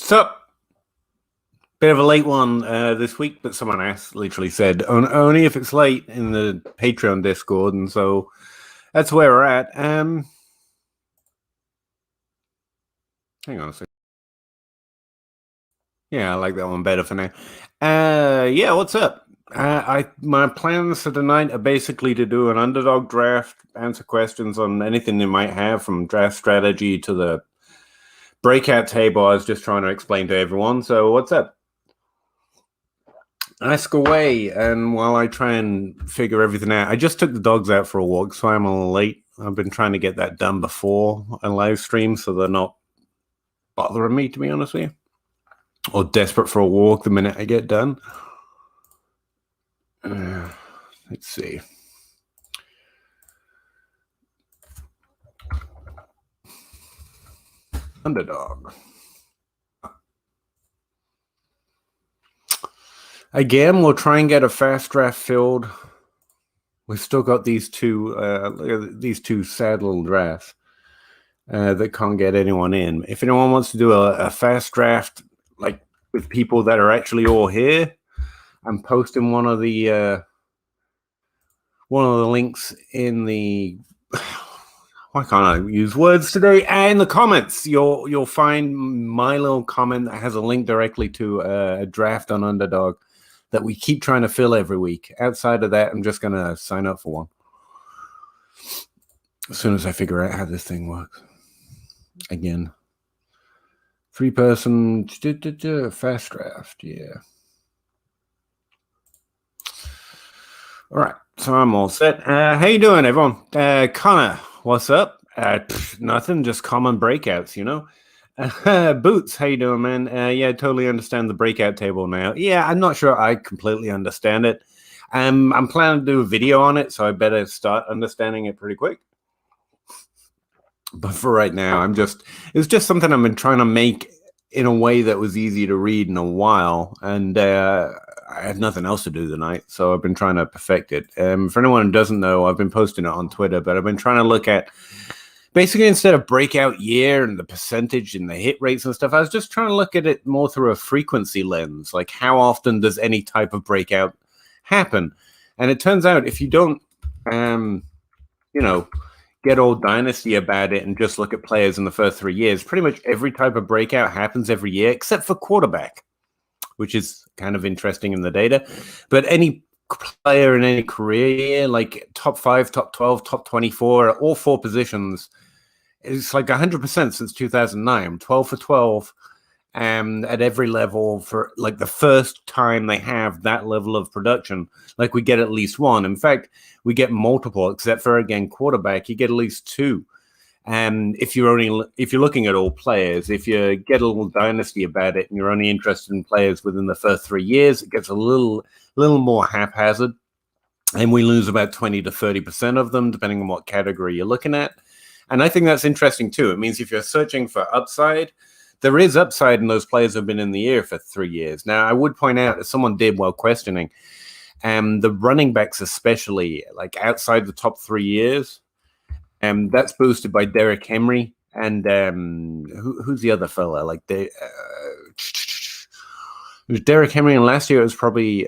So, bit of a late one this week, but someone literally said only if it's late in the Patreon Discord, and so that's where we're at. Hang on a second. Yeah, I like that one better for now. Yeah, what's up? My plans for tonight are basically to do an underdog draft, answer questions on anything you might have, from draft strategy to the breakout table I was just trying to explain to everyone. So what's up? Ask away, and while I try and figure everything out, I just took the dogs out for a walk, so I'm a little late. I've been trying to get that done before a live stream, so they're not bothering me, to be honest with you, or desperate for a walk the minute I get done. Let's see. Underdog. Again, we'll try and get a fast draft filled. We've still got these two sad little drafts that can't get anyone in. If anyone wants to do a fast draft, like with people that are actually all here, I'm posting one of the links in the. Why can't I use words today? In the comments, you'll find my little comment that has a link directly to a draft on Underdog that we keep trying to fill every week. Outside of that, I'm just going to sign up for one as soon as I figure out how this thing works. Again, 3-person fast draft, yeah. All right, so I'm all set. How you doing, everyone? Connor, what's up? Nothing, just common breakouts, you know. Boots, how you doing, man? Yeah, totally understand the breakout table now. Yeah, I'm not sure I completely understand it. I'm planning to do a video on it, so I better start understanding it pretty quick. But for right now, it's just something I've been trying to make in a way that was easy to read in a while, and I had nothing else to do tonight, so I've been trying to perfect it. For anyone who doesn't know, I've been posting it on Twitter, but I've been trying to look at, basically, instead of breakout year and the percentage and the hit rates and stuff, I was just trying to look at it more through a frequency lens. Like, how often does any type of breakout happen? And it turns out if you don't, get all dynasty about it and just look at players in the first 3 years, pretty much every type of breakout happens every year, except for quarterback, which is kind of interesting in the data. But any player in any career year, like top 5, top 12, top 24, all 4 positions, it's like 100% since 2009, 12 for 12, at every level for like the first time they have that level of production. Like, we get at least one. In fact, we get multiple, except for, again, quarterback, you get at least 2. If you're looking at all players, if you get a little dynasty about it and you're only interested in players within the first 3 years, it gets a little more haphazard, and we lose about 20 to 30% of them, depending on what category you're looking at. And I think that's interesting too. It means if you're searching for upside, there is upside in those players who have been in the year for 3 years. Now, I would point out, as someone did while questioning, the running backs especially, like outside the top 3 years, that's boosted by Derrick Henry and who's the other fella? Like it was Derrick Henry, and last year it was probably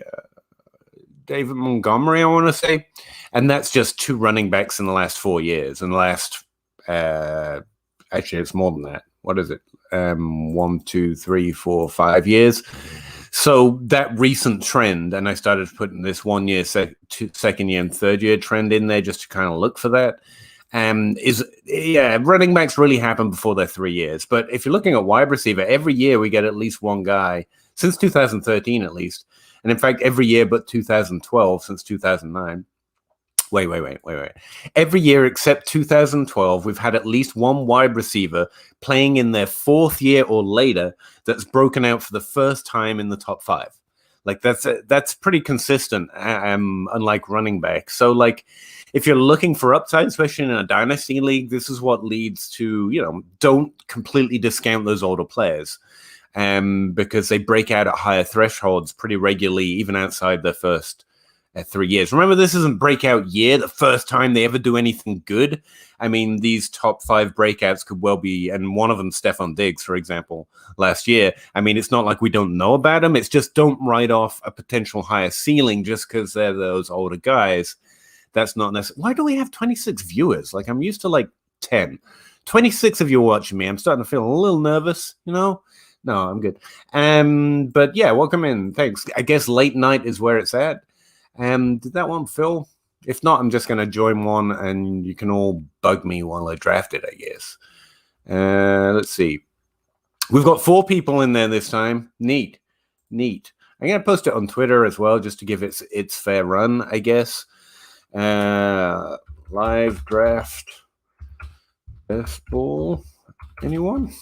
David Montgomery, I want to say, and that's just 2 running backs in the last 4 years. And the last, actually, it's more than that. What is it? 1, 2, 3, 4, 5 years. So that recent trend, and I started putting this 1 year, second year, and third year trend in there just to kind of look for that. Running backs really happen before they're 3 years. But if you're looking at wide receiver, every year we get at least one guy, since 2013 at least. And in fact, every year but 2012, since 2009. Wait. Every year except 2012, we've had at least one wide receiver playing in their 4th year or later that's broken out for the first time in the top 5. Like, that's pretty consistent, unlike running back. So, like, if you're looking for upside, especially in a dynasty league, this is what leads to, don't completely discount those older players, because they break out at higher thresholds pretty regularly, even outside their first 3 years. Remember, this isn't breakout year, the first time they ever do anything good. I mean, these top 5 breakouts could well be, and one of them, Stefan Diggs, for example, last year. I mean, it's not like we don't know about them. It's just don't write off a potential higher ceiling just because they're those older guys. That's not necessary. Why do we have 26 viewers? Like, I'm used to like 10. 26 of you watching me. I'm starting to feel a little nervous, you know? No, I'm good. But yeah, welcome in. Thanks. I guess late night is where it's at. Did that one fill? If not, I'm just going to join one and you can all bug me while I draft it, I guess. Let's see. We've got 4 people in there this time. Neat. I'm going to post it on Twitter as well, just to give it its fair run, I guess. Live draft. Best ball. Anyone?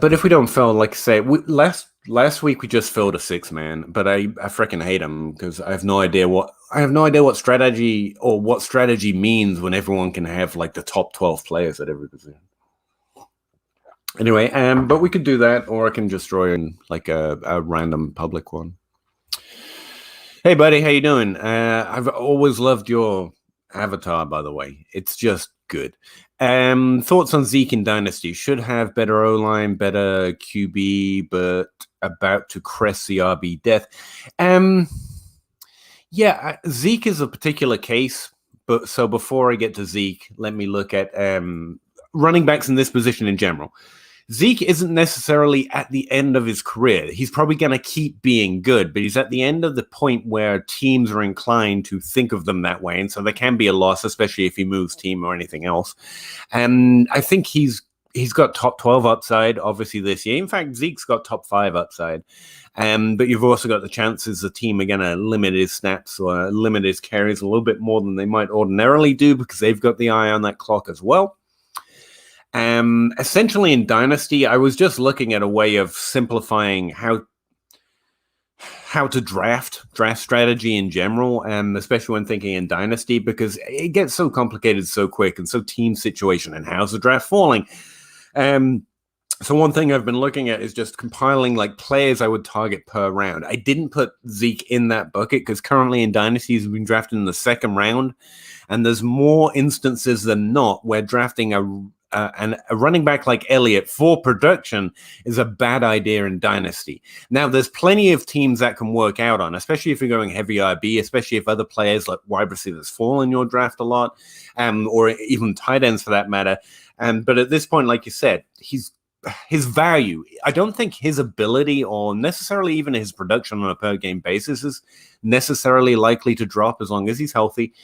But if we don't fill, like I say, last week we just filled a 6-man, but I freaking hate them because I have no idea what strategy or what strategy means when everyone can have like the top 12 players at every position. Anyway, but we could do that, or I can just draw in like a random public one. Hey, buddy, how you doing? I've always loved your avatar, by the way. It's just good. Thoughts on Zeke in Dynasty? Should have better O-line, better QB, but about to crest the RB death. Yeah, Zeke is a particular case, but so before I get to Zeke, let me look at running backs in this position in general. Zeke isn't necessarily at the end of his career. He's probably going to keep being good, but he's at the end of the point where teams are inclined to think of them that way. And so there can be a loss, especially if he moves team or anything else. And I think he's got top 12 upside, obviously, this year. In fact, Zeke's got top 5 upside. But you've also got the chances the team are going to limit his snaps or limit his carries a little bit more than they might ordinarily do because they've got the eye on that clock as well. Essentially in Dynasty, I was just looking at a way of simplifying how to draft strategy in general, especially when thinking in Dynasty, because it gets so complicated so quick and so team situation and how's the draft falling. So one thing I've been looking at is just compiling like players I would target per round. I didn't put Zeke in that bucket because currently in Dynasty he's been drafted in the 2nd round, and there's more instances than not where drafting a running back like Elliott for production is a bad idea in Dynasty. Now, there's plenty of teams that can work out on, especially if you're going heavy RB, especially if other players like wide receivers fall in your draft a lot, or even tight ends for that matter. But at this point, like you said, his value, I don't think his ability or necessarily even his production on a per game basis is necessarily likely to drop as long as he's healthy.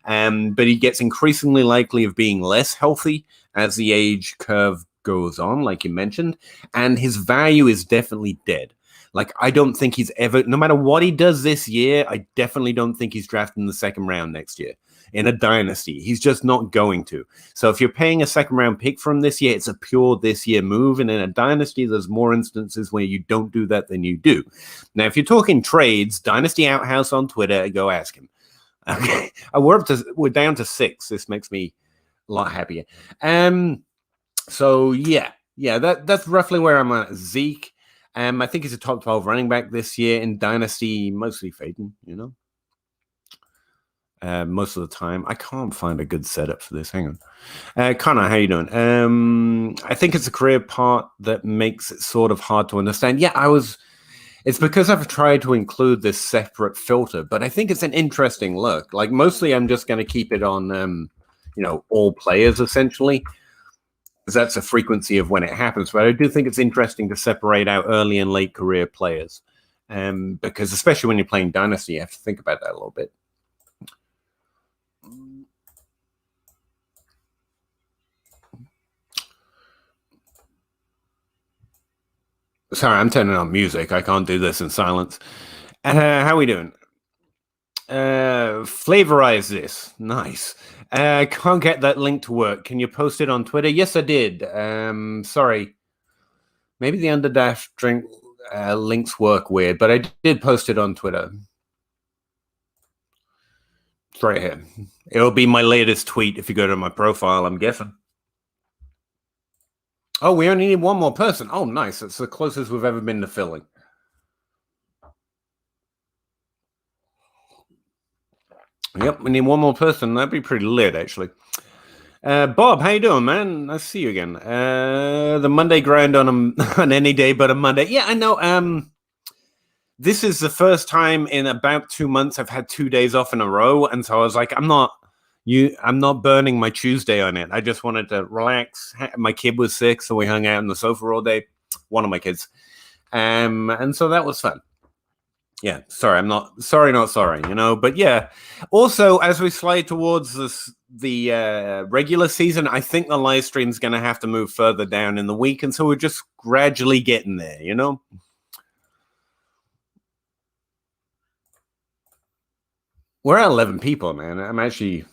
But he gets increasingly likely of being less healthy as the age curve goes on, like you mentioned, and his value is definitely dead. Like, I don't think he's ever, no matter what he does this year, I definitely don't think he's drafted in the 2nd round next year. In a Dynasty, he's just not going to. So if you're paying a 2nd round pick from this year, it's a pure this year move. And in a Dynasty, there's more instances where you don't do that than you do. Now, if you're talking trades, Dynasty Outhouse on Twitter, go ask him. Okay, we're down to 6. This makes me a lot happier. So yeah, that's roughly where I'm at. Zeke. I think he's a top 12 running back this year in Dynasty, mostly fading, you know. Most of the time. I can't find a good setup for this. Hang on. Connor, how you doing? I think it's a career part that makes it sort of hard to understand. Yeah, it's because I've tried to include this separate filter, but I think it's an interesting look. Like, mostly I'm just going to keep it on, all players, essentially, because that's a frequency of when it happens. But I do think it's interesting to separate out early and late career players, because especially when you're playing Dynasty, you have to think about that a little bit. Sorry, I'm turning on music. I can't do this in silence. How are we doing? Flavorize this. Nice. Can't get that link to work. Can you post it on Twitter? Yes, I did. Sorry. Maybe the Underdash drink links work weird, but I did post it on Twitter. It's right here. It'll be my latest tweet if you go to my profile, I'm guessing. Oh, we only need one more person. Oh, nice. That's the closest we've ever been to filling. Yep, we need one more person. That'd be pretty lit, actually. Bob, how you doing, man? Nice to see you again. The Monday grind on on any day but a Monday. Yeah, I know. This is the first time in about 2 months I've had 2 days off in a row, and so I was like, I'm not burning my Tuesday on it. I just wanted to relax. My kid was sick, so we hung out on the sofa all day. One of my kids, and so that was fun. Yeah, sorry, not sorry, but yeah. Also, as we slide towards the regular season, I think the live stream's going to have to move further down in the week, and so we're just gradually getting there. We're at 11 people, man. I'm actually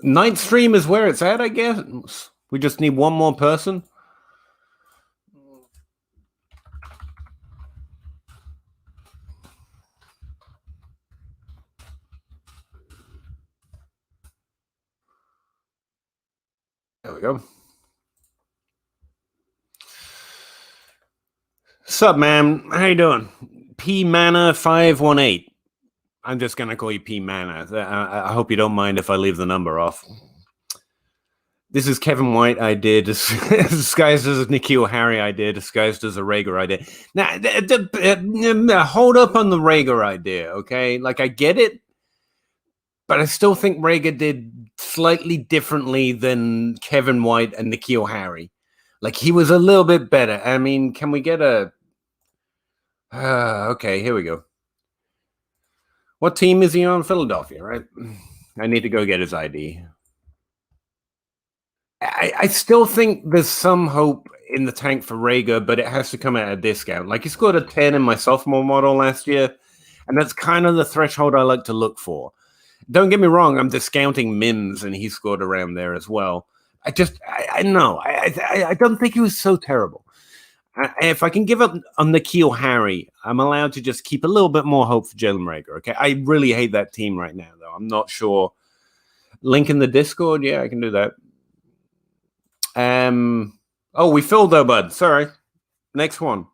ninth stream is where it's at, I guess. We just need one more person. There we go. Sup, man? How you doing? P Mana 518. I'm just gonna call you P Mana. I hope you don't mind if I leave the number off. This is Kevin White idea, disguised as a Nikhil Harry idea, disguised as a Rager idea. Now, hold up on the Rager idea, okay? Like, I get it, but I still think Rager did slightly differently than Kevin White and Nikhil Harry. Like, he was a little bit better. I mean, can we get a... okay, here we go. What team is he on? Philadelphia, right? I need to go get his ID. I still think there's some hope in the tank for Rager, but it has to come at a discount. Like, he scored a 10 in my sophomore model last year, and that's kind of the threshold I like to look for. Don't get me wrong, I'm discounting Mims, and he scored around there as well. I know. I don't think he was so terrible. If I can give up on Nikhil Harry, I'm allowed to just keep a little bit more hope for Jalen Rager, okay? I really hate that team right now, though. I'm not sure. Link in the Discord? Yeah, I can do that. Oh, we filled though, bud. Sorry. Next one.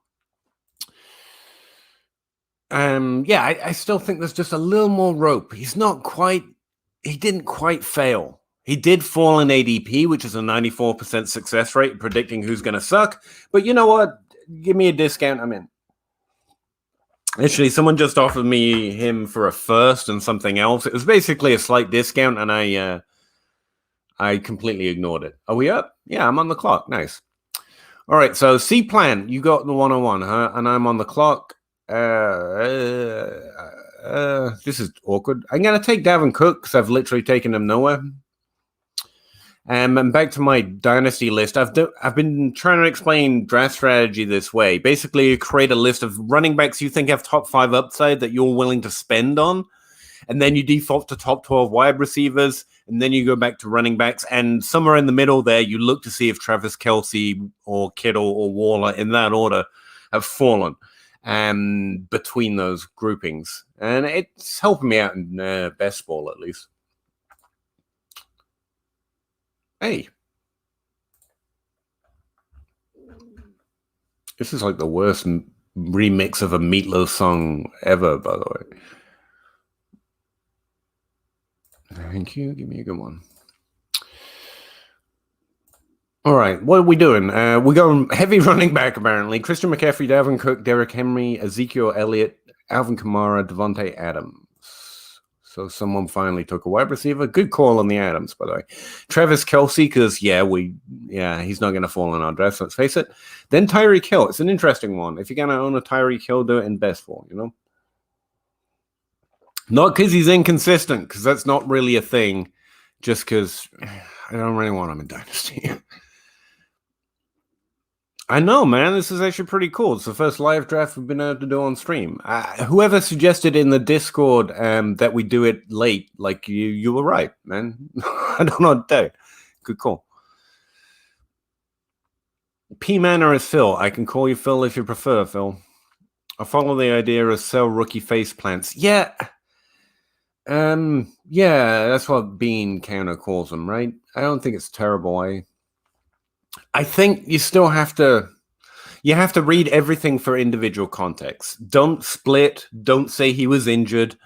Yeah, I still think there's just a little more rope. He didn't quite fail. He did fall in ADP, which is a 94% success rate, predicting who's going to suck. But you know what? Give me a discount. I'm in. Actually, someone just offered me him for a first and something else. It was basically a slight discount, and I completely ignored it. Are we up? Yeah, I'm on the clock. Nice. All right, so C-Plan, you got the 101, huh? And I'm on the clock. This is awkward. I'm going to take Davin Cook because I've literally taken him nowhere. And back to my dynasty list. I've been trying to explain draft strategy this way. Basically, you create a list of running backs you think have top 5 upside that you're willing to spend on. And then you default to top 12 wide receivers, and then you go back to running backs. And somewhere in the middle there, you look to see if Travis Kelce or Kittle or Waller, in that order, have fallen between those groupings. And it's helping me out in best ball, at least. Hey. This is like the worst remix of a Meatloaf song ever, by the way. Thank you. Give me a good one. All right. What are we doing? We're going heavy running back, apparently. Christian McCaffrey, Dalvin Cook, Derrick Henry, Ezekiel Elliott, Alvin Kamara, Devontae Adams. So someone finally took a wide receiver. Good call on the Adams, by the way. Travis Kelce, because, he's not going to fall in our draft, let's face it. Then Tyreek Hill. It's an interesting one. If you're going to own a Tyreek Hill, do it in best form, Not because he's inconsistent, because that's not really a thing. Just because I don't really want him in Dynasty. I know, man. This is actually pretty cool. It's the first live draft we've been able to do on stream. Whoever suggested in the Discord that we do it late, like you were right, man. I don't know what to do. Good call. P Manor is Phil. I can call you Phil if you prefer, Phil. I follow the idea of sell rookie face plants. Yeah. That's what Bean Counter calls them, right? I don't think it's terrible. I think you still have to. You have to read everything for individual context. Don't split. Don't say he was injured.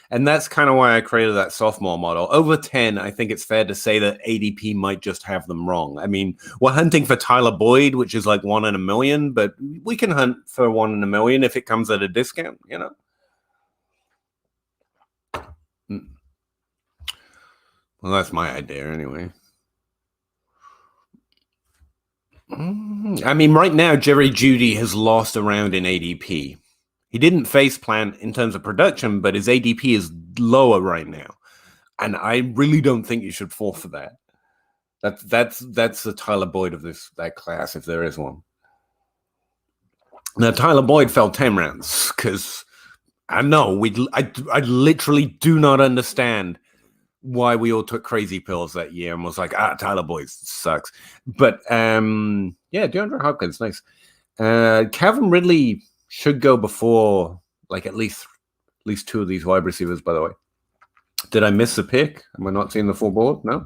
And that's kind of why I created that sophomore model. Over 10, I think it's fair to say that ADP might just have them wrong. I mean, we're hunting for Tyler Boyd, which is like 1 in a million, but we can hunt for 1 in a million if it comes at a discount, you know? Well, that's my idea anyway. I mean, right now, Jerry Jeudy has lost a round in ADP. He didn't face plant in terms of production, but his ADP is lower right now. And I really don't think you should fall for that. That's the Tyler Boyd of that class, if there is one. Now, Tyler Boyd fell 10 rounds because I know I literally do not understand why we all took crazy pills that year and was like, Tyler Boyd sucks. But yeah, DeAndre Hopkins, nice. Calvin Ridley should go before like at least 2 of these wide receivers, by the way. Did I miss a pick? Am I not seeing the full board? No.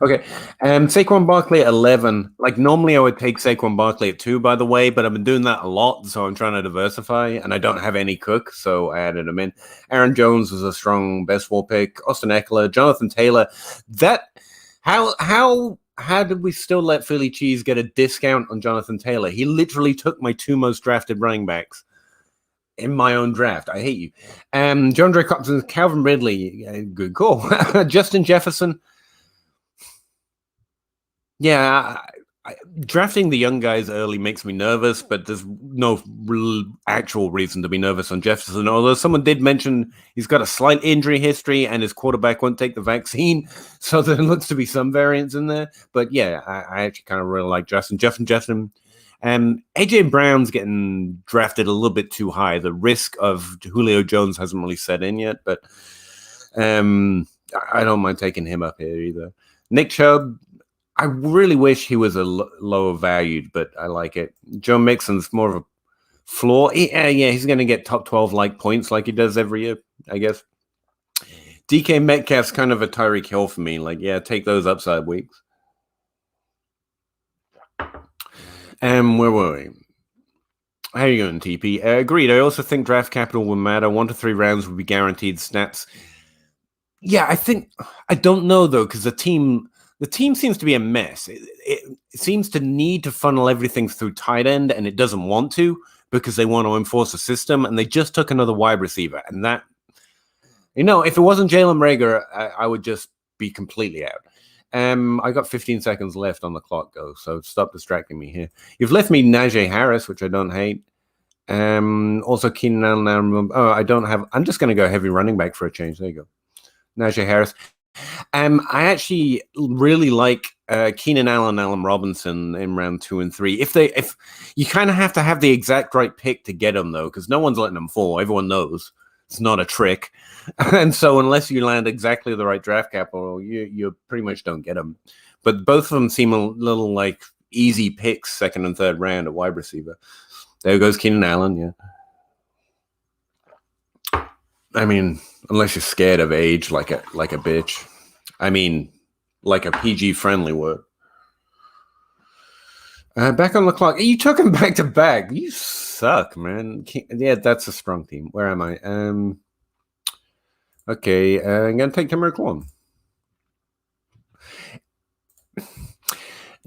Okay. Saquon Barkley at 11. Like normally I would take Saquon Barkley at 2, by the way, but I've been doing that a lot, so I'm trying to diversify, and I don't have any Cook, so I added him in. Aaron Jones was a strong best ball pick. Austin Eckler, Jonathan Taylor. How did we still let Philly Cheese get a discount on Jonathan Taylor? He literally took my 2 most drafted running backs in my own draft. I hate you. John Dre Copson, Calvin Ridley, good call. Justin Jefferson. Yeah, drafting the young guys early makes me nervous, but there's no real actual reason to be nervous on Jefferson. Although someone did mention he's got a slight injury history and his quarterback won't take the vaccine, so there looks to be some variance in there. But yeah, I actually kind of really like Justin Jefferson. AJ Brown's getting drafted a little bit too high. The risk of Julio Jones hasn't really set in yet, but I don't mind taking him up here either. Nick Chubb, I really wish he was a lower valued, but I like it. Joe Mixon's more of a floor. Yeah, he's going to get top 12 like points like he does every year, I guess. DK Metcalf's kind of a Tyreek Hill for me. Like, yeah, take those upside weeks. Where were we? How are you going, TP? Agreed. I also think draft capital will matter. 1 to 3 rounds would be guaranteed snaps. Yeah, I don't know though, because the team seems to be a mess. It seems to need to funnel everything through tight end, and it doesn't want to because they want to enforce a system, and they just took another wide receiver. And that, if it wasn't Jalen Reagor, I would just be completely out. I got 15 seconds left on the clock, though, so stop distracting me here. You've left me Najee Harris, which I don't hate. Also Keenan Allen. I don't have. I'm just going to go heavy running back for a change. There you go, Najee Harris. I actually really like Keenan Allen, Allen Robinson in round 2 and 3. If you kind of have to have the exact right pick to get them, though, because no one's letting them fall. Everyone knows it's not a trick. And so unless you land exactly the right draft capital, you pretty much don't get them. But both of them seem a little like easy picks, 2nd and 3rd round at wide receiver. There goes Keenan Allen, yeah. I mean, unless you're scared of age like a bitch. I mean, like a PG-friendly word. Back on the clock. You took him back to back. You suck, man. Yeah, that's a strong team. Where am I? Okay, I'm going to take Terry McLaurin.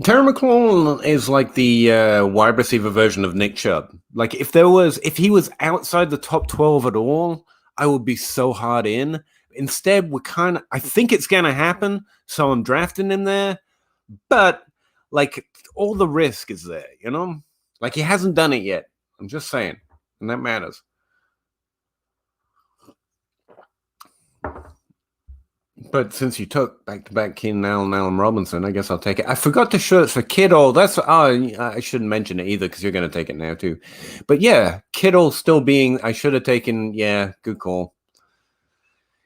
Terry McLaurin is like the wide receiver version of Nick Chubb. Like if he was outside the top 12 at all, I would be so hard in. Instead, I think it's going to happen, so I'm drafting him there. But like all the risk is there, Like he hasn't done it yet. I'm just saying, and that matters. But since you took back-to-back Keenan Allen, Allen Robinson, I guess I'll take it. I forgot the shirts for Kittle. I shouldn't mention it either because you're going to take it now too. But yeah, Kittle still being. I should have taken. Yeah, good call.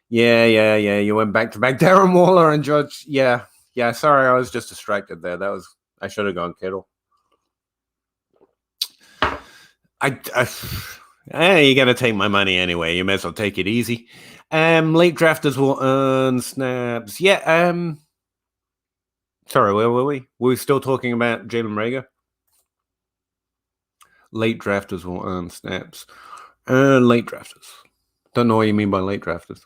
Yeah. You went back-to-back Darren Waller and George. Yeah. Sorry, I was just distracted there. I should have gone Kittle. You're going to take my money anyway. You may as well take it easy. Late drafters will earn snaps. Yeah. Sorry, where were we? Were we still talking about Jalen Reagor? Late drafters will earn snaps. Late drafters. Don't know what you mean by late drafters.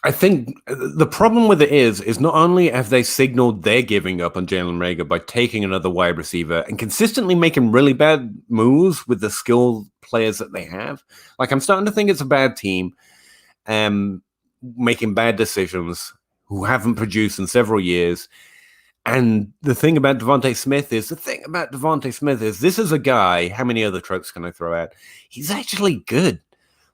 I think the problem with it is not only have they signaled they're giving up on Jalen Reagor by taking another wide receiver and consistently making really bad moves with the skilled players that they have. Like, I'm starting to think it's a bad team, making bad decisions, who haven't produced in several years. And the thing about Devontae Smith is this is a guy. How many other tropes can I throw out? He's actually good.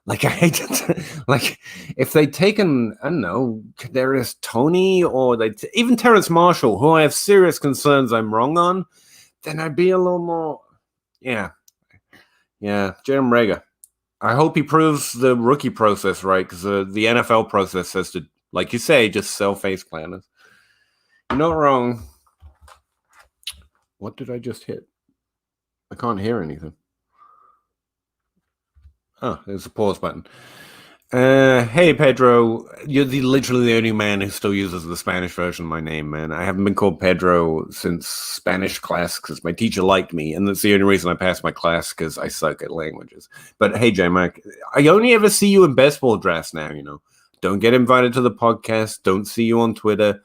Like, I hate to, like, if they'd taken, I don't know, Kadarius Toney or even Terrence Marshall, who I have serious concerns I'm wrong on, then I'd be a little more, yeah, Jalen Reagor. I hope he proves the rookie process right, because the NFL process says to, like you say, just sell face planners. You're not wrong. What did I just hit? I can't hear anything. Oh, there's a pause button. Hey, Pedro. You're literally the only man who still uses the Spanish version of my name, man. I haven't been called Pedro since Spanish class because my teacher liked me, and that's the only reason I passed my class, because I suck at languages. But hey, J-Mac, I only ever see you in baseball drafts now, you know. Don't get invited to the podcast. Don't see you on Twitter.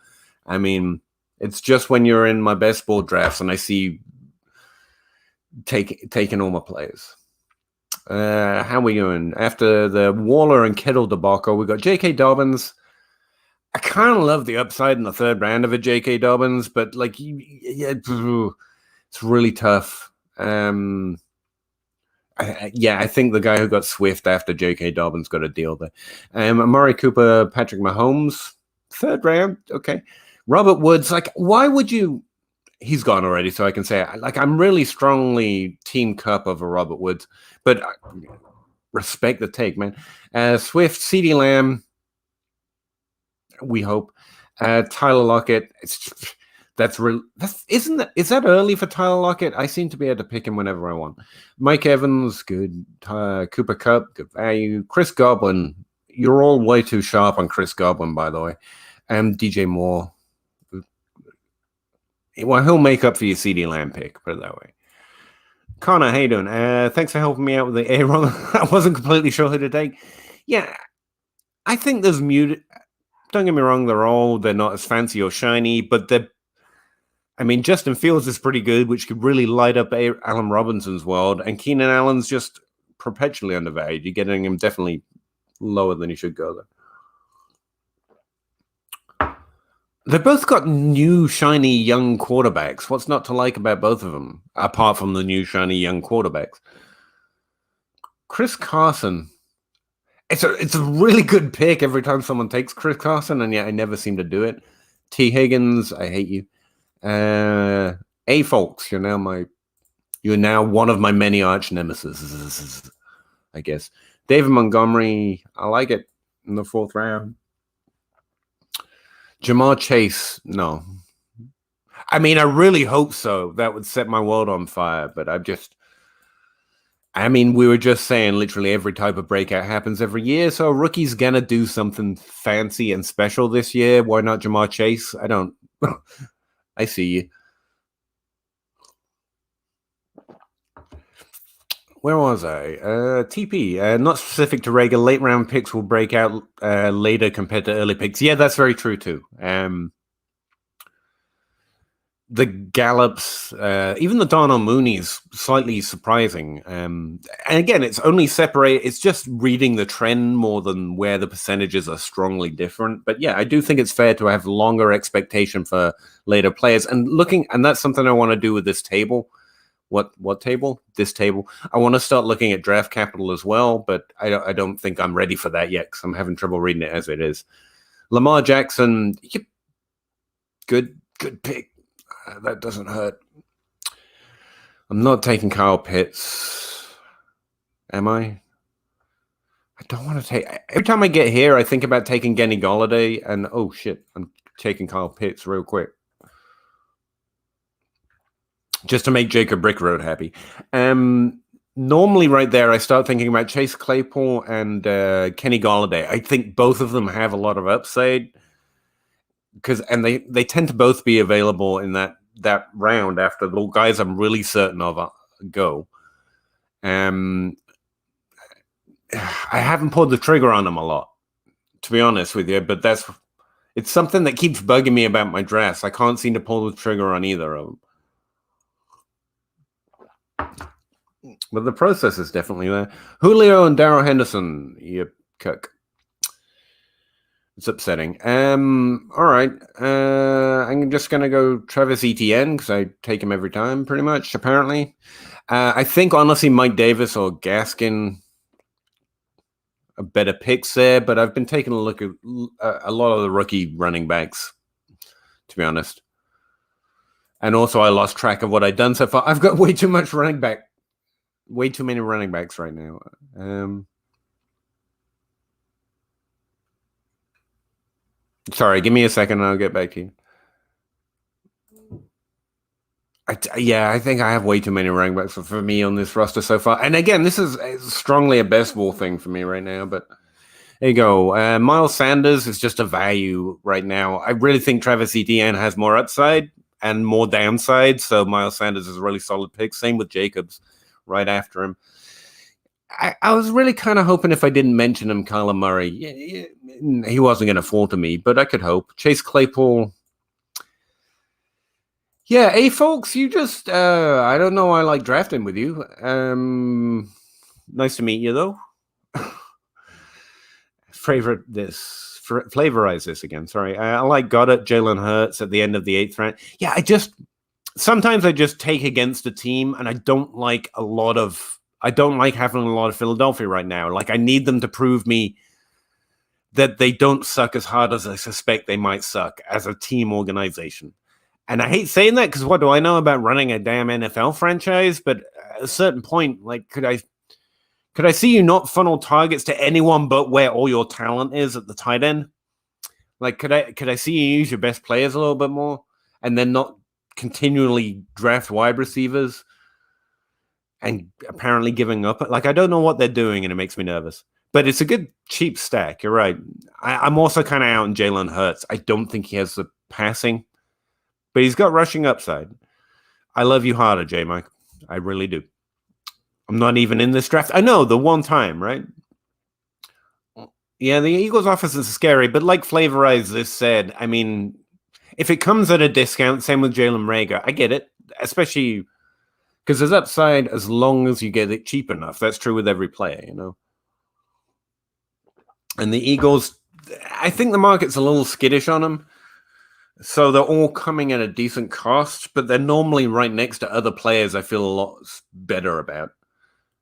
I mean, it's just when you're in my baseball drafts and I see you taking all my players. How are we going? After the Waller and Kittle debacle, we got J.K. Dobbins. I kind of love the upside in the third round of a J.K. Dobbins, but like, it's really tough. I think the guy who got Swift after J.K. Dobbins got a deal there. Amari Cooper, Patrick Mahomes, third round. Okay. Robert Woods, like, why would you? He's gone already, so I can say, like, I'm really strongly Team Cup over Robert Woods, but respect the take, man. Swift, CeeDee Lamb, we hope. Tyler Lockett, is that early for Tyler Lockett? I seem to be able to pick him whenever I want. Mike Evans, good. Cooper Kupp, good value. Chris Godwin, you're all way too sharp on Chris Godwin, by the way. DJ Moore. Well, he'll make up for your CeeDee Lamb pick, put it that way. Connor, how you doing? Thanks for helping me out with the Aaron. I wasn't completely sure who to take. Yeah, I think there's muted. Don't get me wrong, they're not as fancy or shiny, but Justin Fields is pretty good, which could really light up Allen Robinson's world, and Keenan Allen's just perpetually undervalued. You're getting him definitely lower than he should go there. They both got new, shiny, young quarterbacks. What's not to like about both of them, apart from the new, shiny, young quarterbacks? Chris Carson. It's a really good pick every time someone takes Chris Carson, and yet I never seem to do it. T. Higgins, I hate you. A. Folks, you're now one of my many arch nemesis, I guess. David Montgomery, I like it in the fourth round. Jamar Chase, no. I really hope so. That would set my world on fire, but we were just saying literally every type of breakout happens every year, so a rookie's gonna do something fancy and special this year. Why not Jamar Chase? I see you. Where was I? TP. Not specific to Reagor. Late round picks will break out later compared to early picks. Yeah, that's very true too. The Gallups, even the Darnell Mooney's slightly surprising. And again, it's only separate. It's just reading the trend more than where the percentages are strongly different. But yeah, I do think it's fair to have longer expectation for later players. And that's something I want to do with this table. What table? This table. I want to start looking at draft capital as well, but I don't think I'm ready for that yet because I'm having trouble reading it as it is. Lamar Jackson, good pick. That doesn't hurt. I'm not taking Kyle Pitts. Am I? I don't want to take. Every time I get here, I think about taking Kenny Golladay, and oh shit, I'm taking Kyle Pitts real quick. Just to make Jacob Brickroad happy. Normally right there, I start thinking about Chase Claypool and Kenny Golladay. I think both of them have a lot of upside. and they tend to both be available in that round after the guys I'm really certain of go. I haven't pulled the trigger on them a lot, to be honest with you, but it's something that keeps bugging me about my drafts. I can't seem to pull the trigger on either of them. But the process is definitely there. Julio and Darrell Henderson, you cook. It's upsetting. All right. I'm just going to go Travis Etienne because I take him every time, pretty much, apparently. I think, honestly, Mike Davis or Gaskin are better picks there, but I've been taking a look at a lot of the rookie running backs, to be honest. And also, I lost track of what I'd done so far. I've got way too much running back. Way too many running backs right now. Sorry, give me a second and I'll get back to you. I think I have way too many running backs for me on this roster so far. And again, this is strongly a best ball thing for me right now. But there you go. Miles Sanders is just a value right now. I really think Travis Etienne has more upside and more downside. So Miles Sanders is a really solid pick. Same with Jacobs right after him. I was really kind of hoping if I didn't mention him, Kyler Murray, he wasn't going to fall to me, but I could hope. Chase Claypool. Yeah, hey, folks, you just, I don't know, I like drafting with you. Nice to meet you, though. Flavorize this again, sorry. I like Goddard, Jalen Hurts at the end of the 8th round. Yeah, sometimes I just take against a team, and I don't like having a lot of Philadelphia right now. Like, I need them to prove me that they don't suck as hard as I suspect they might suck as a team organization. And I hate saying that because what do I know about running a damn NFL franchise? But at a certain point, like, could I see you not funnel targets to anyone but where all your talent is at the tight end? Like, could I see you use your best players a little bit more and then not continually draft wide receivers and apparently giving up? Like, I don't know what they're doing and it makes me nervous. But it's a good cheap stack. You're right. I'm also kind of out in Jalen Hurts. I don't think he has the passing, but he's got rushing upside. I love you harder, J-Mike. I really do. I'm not even in this draft. I know, the one time, right? Yeah, the Eagles offense is scary, but like Flavorize this said, I mean, if it comes at a discount, same with Jalen Reagor, I get it, especially because there's upside as long as you get it cheap enough. That's true with every player, you know? And the Eagles, I think the market's a little skittish on them. So they're all coming at a decent cost, but they're normally right next to other players I feel a lot better about.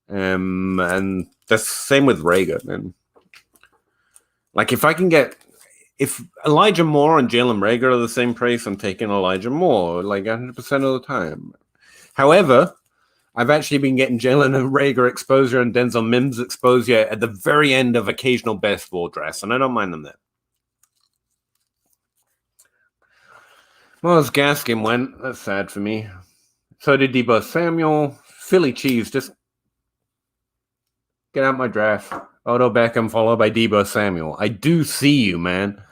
And that's the same with Reagor, man. Like, if Elijah Moore and Jalen Reagor are the same price, I'm taking Elijah Moore like 100% of the time. However, I've actually been getting Jalen and Reagor exposure and Denzel Mims exposure at the very end of occasional best ball drafts, and I don't mind them there. Well, as Gaskin went, that's sad for me. So did Deebo Samuel. Philly cheese, just get out my draft. Odell Beckham followed by Deebo Samuel. I do see you, man.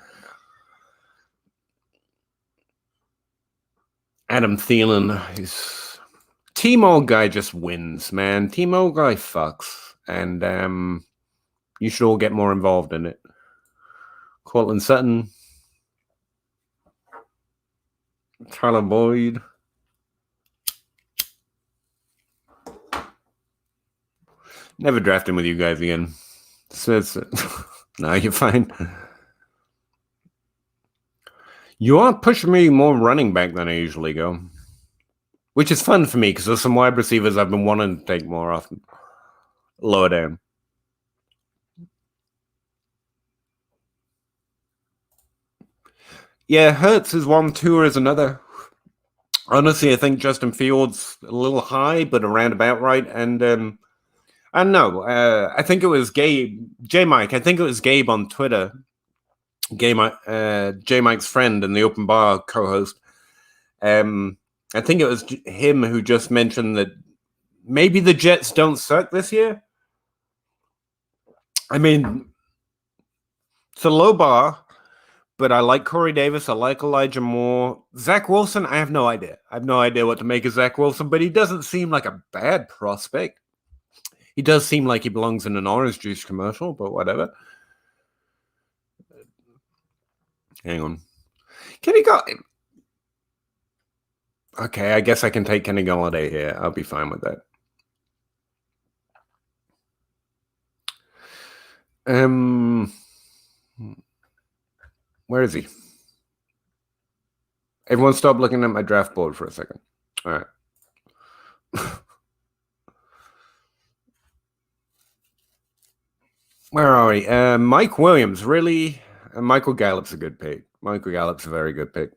Adam Thielen, T-Mo guy just wins, man. T-Mo guy fucks. And you should all get more involved in it. Cortland Sutton. Tyler Boyd. Never drafting with you guys again. No, you're fine. You are pushing me more running back than I usually go, which is fun for me because there's some wide receivers I've been wanting to take more often. Lower down. Yeah, Hurts is one, Tua is another. Honestly, I think Justin Fields a little high, but around about right. And I don't know. I think it was Gabe, J-Mike. I think it was Gabe on Twitter. J-Mike's friend and the open bar co-host. I think it was him who just mentioned that maybe the Jets don't suck this year. I mean, it's a low bar, but I like Corey Davis. I like Elijah Moore. Zach Wilson, I have no idea. I have no idea what to make of Zach Wilson, but he doesn't seem like a bad prospect. He does seem like he belongs in an orange juice commercial, but whatever. Hang on. Kenny Galladay. Okay, I guess I can take Kenny Galladay here. I'll be fine with that. Where is he? Everyone stop looking at my draft board for a second. All right. Where are we? Mike Williams, really? Michael Gallup's a good pick. Michael Gallup's a very good pick.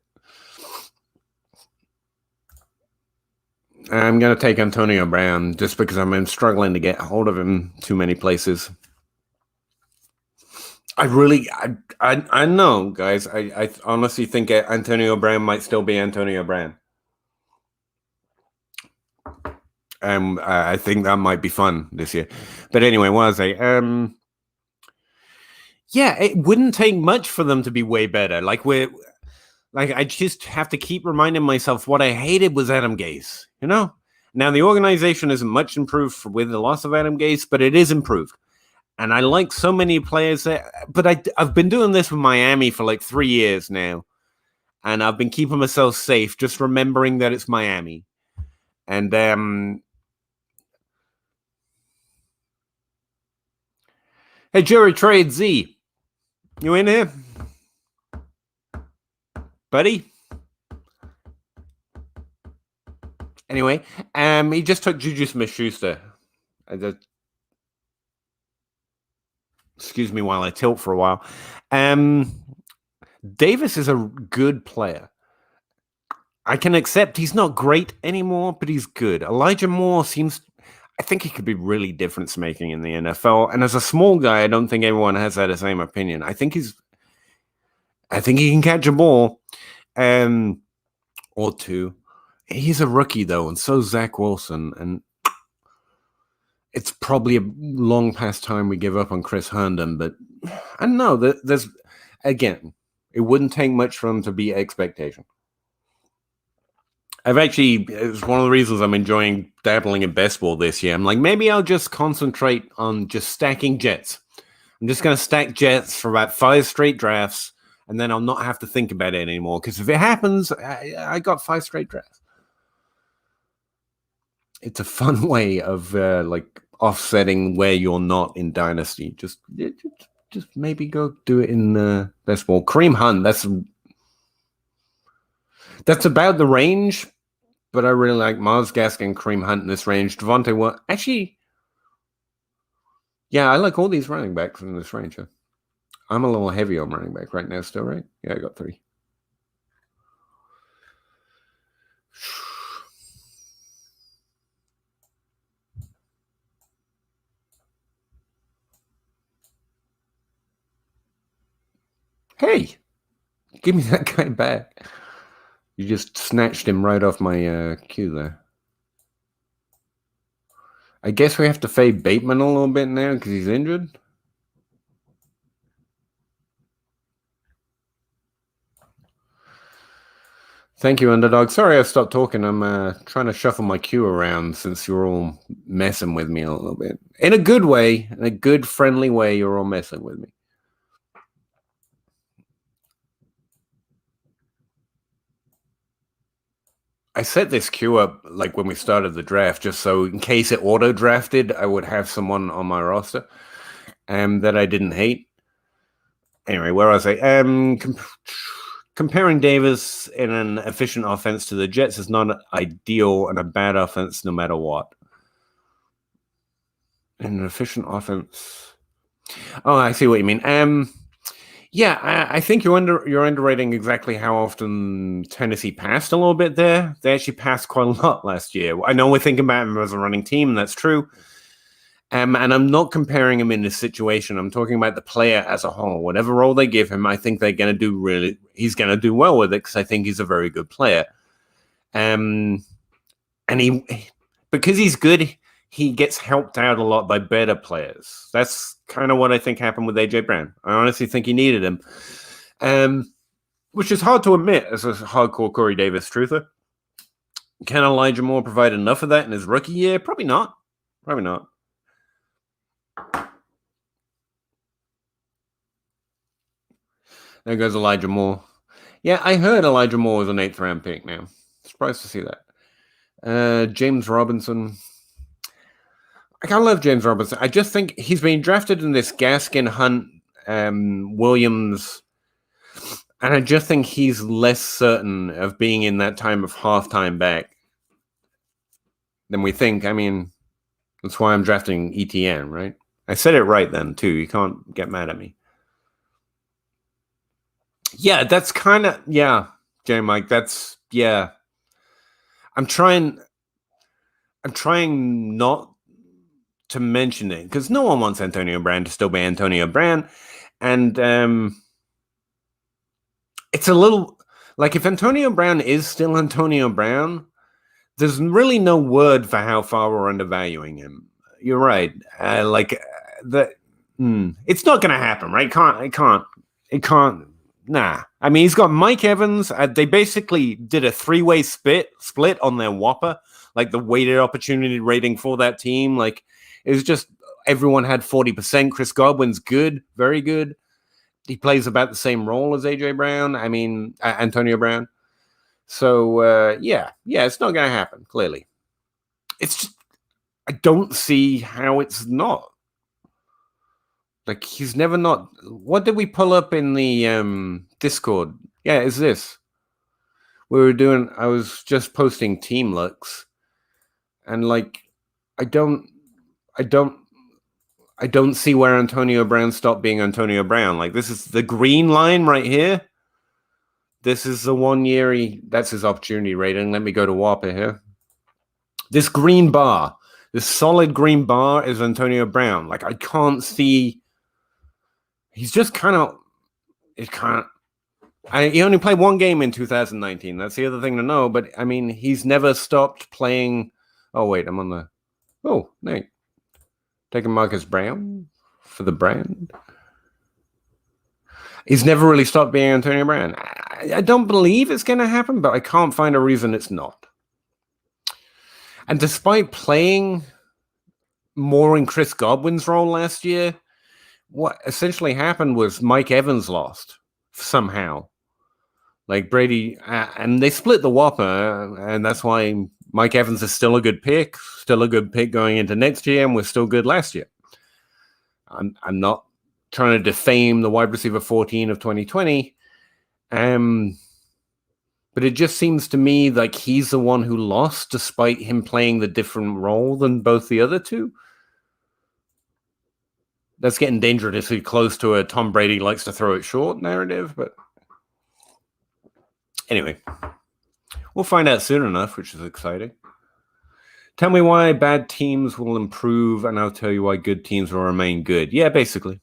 I'm going to take Antonio Brown just because I'm struggling to get hold of him too many places. I know, guys. I honestly think Antonio Brown might still be Antonio Brown. I think that might be fun this year. But anyway, what was I? Yeah, it wouldn't take much for them to be way better. I just have to keep reminding myself what I hated was Adam Gase. You know, now the organization isn't much improved with the loss of Adam Gase, but it is improved. And I like so many players there. But I've been doing this with Miami for like 3 years now. And I've been keeping myself safe, just remembering that it's Miami. And hey, Jerry Trade Z. You in here? Buddy? Anyway, he just took Juju Smith-Schuster. Excuse me while I tilt for a while. Davis is a good player. I can accept he's not great anymore, but he's good. Elijah Moore I think he could be really difference-making in the NFL. And as a small guy, I don't think everyone has that same opinion. I think he can catch a ball or two. He's a rookie, though, and so is Zach Wilson. And it's probably a long past time we give up on Chris Herndon. But I don't know. Again, it wouldn't take much for him to be expectation. It's one of the reasons I'm enjoying dabbling in best ball this year. I'm like, maybe I'll just concentrate on just stacking Jets. I'm just going to stack Jets for about 5 straight drafts, and then I'll not have to think about it anymore. Because if it happens, I got 5 straight drafts. It's a fun way of offsetting where you're not in Dynasty. Just maybe go do it in best ball. Kareem Hunt, that's about the range. But I really like Myles Gaskin, Kareem Hunt in this range. Devontae, actually, yeah, I like all these running backs in this range. I'm a little heavy on running back right now still, right? Yeah, I got 3. Hey, give me that guy back. You just snatched him right off my queue there. I guess we have to fade Bateman a little bit now because he's injured. Thank you, Underdog. Sorry I stopped talking. I'm trying to shuffle my queue around since you're all messing with me a little bit. In a good way, in a good, friendly way, you're all messing with me. I set this queue up like when we started the draft, just so in case it auto-drafted, I would have someone on my roster that I didn't hate. Anyway, where was I? Comparing Davis in an efficient offense to the Jets is not ideal and a bad offense no matter what. In an efficient offense. Oh, I see what you mean. Yeah, I think you're underrating exactly how often Tennessee passed a little bit there. They actually passed quite a lot last year. I know we're thinking about him as a running team, and that's true. And I'm not comparing him in this situation. I'm talking about the player as a whole. Whatever role they give him, I think he's going to do well with it because I think he's a very good player. And because he's good, he gets helped out a lot by better players. That's kind of what I think happened with A.J. Brown. I honestly think he needed him. which is hard to admit as a hardcore Corey Davis truther. Can Elijah Moore provide enough of that in his rookie year? Probably not. Probably not. There goes Elijah Moore. Yeah, I heard Elijah Moore was an 8th round pick now. Surprised to see that. James Robinson. I kind of love James Robinson. I just think he's been drafted in this Gaskin, Hunt, Williams, and I just think he's less certain of being in that time of halftime back than we think. I mean, that's why I'm drafting ETN, right? I said it right then, too. You can't get mad at me. Yeah, that's kind of, yeah, J Mike, that's, yeah. I'm trying not to mention it because no one wants Antonio Brown to still be Antonio Brown. And it's a little like if Antonio Brown is still Antonio Brown, there's really no word for how far we're undervaluing him. You're right. It's not going to happen, right? It can't. Nah. I mean, he's got Mike Evans. They basically did a 3-way split on their Whopper, like the weighted opportunity rating for that team. Like it was just everyone had 40%. Chris Godwin's good, very good. He plays about the same role as AJ Brown. I mean, Antonio Brown. So yeah, it's not going to happen. Clearly, it's just I don't see how it's not. Like he's never not. What did we pull up in the Discord? Yeah, is this? I was just posting team looks, and like I don't see where Antonio Brown stopped being Antonio Brown. Like this is the green line right here. This is the 1 year that's his opportunity rating. Let me go to Whopper here. This green bar, this solid green bar is Antonio Brown. Like I can't see. He's just kind of. He only played 1 game in 2019. That's the other thing to know. But I mean, he's never stopped playing. Oh wait, I'm on the. Oh, Nate. Taking Marcus Brown for the brand. He's never really stopped being Antonio Brown. I don't believe it's going to happen, but I can't find a reason it's not. And despite playing more in Chris Godwin's role last year, what essentially happened was Mike Evans lost somehow. Like Brady, and they split the Whopper, and that's why Mike Evans is still a good pick going into next year, and was still good last year. I'm not trying to defame the wide receiver 14 of 2020, but it just seems to me like he's the one who lost, despite him playing the different role than both the other two. That's getting dangerously close to a Tom Brady likes to throw it short narrative, but anyway, we'll find out soon enough, which is exciting. Tell me why bad teams will improve, and I'll tell you why good teams will remain good. Yeah, basically.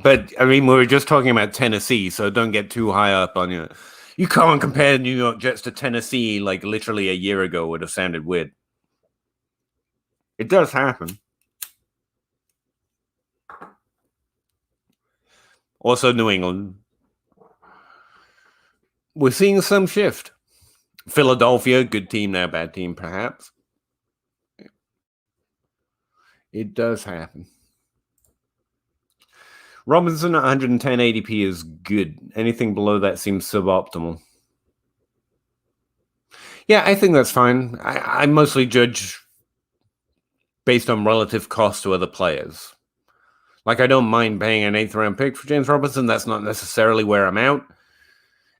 But, I mean, we were just talking about Tennessee, so don't get too high up on you. You can't compare New York Jets to Tennessee like literally a year ago would have sounded weird. It does happen. Also, New England. We're seeing some shift. Philadelphia, good team now, bad team, perhaps. It does happen. Robinson at 110 ADP is good. Anything below that seems suboptimal. Yeah, I think that's fine. I mostly judge based on relative cost to other players. Like, I don't mind paying an 8th round pick for James Robinson. That's not necessarily where I'm out.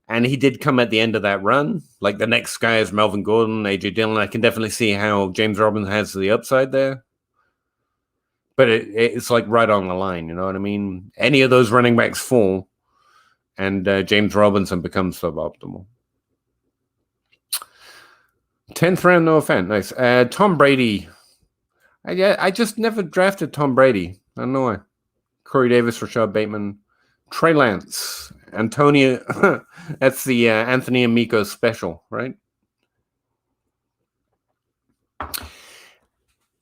And he did come at the end of that run. Like, the next guy is Melvin Gordon, AJ Dillon. I can definitely see how James Robinson has the upside there. But it's like right on the line, you know what I mean? Any of those running backs fall, and James Robinson becomes suboptimal. 10th round, no offense. Nice. Tom Brady. I just never drafted Tom Brady. I don't know why. Corey Davis, Rashad Bateman, Trey Lance, Antonio. That's the Anthony Amico special, right?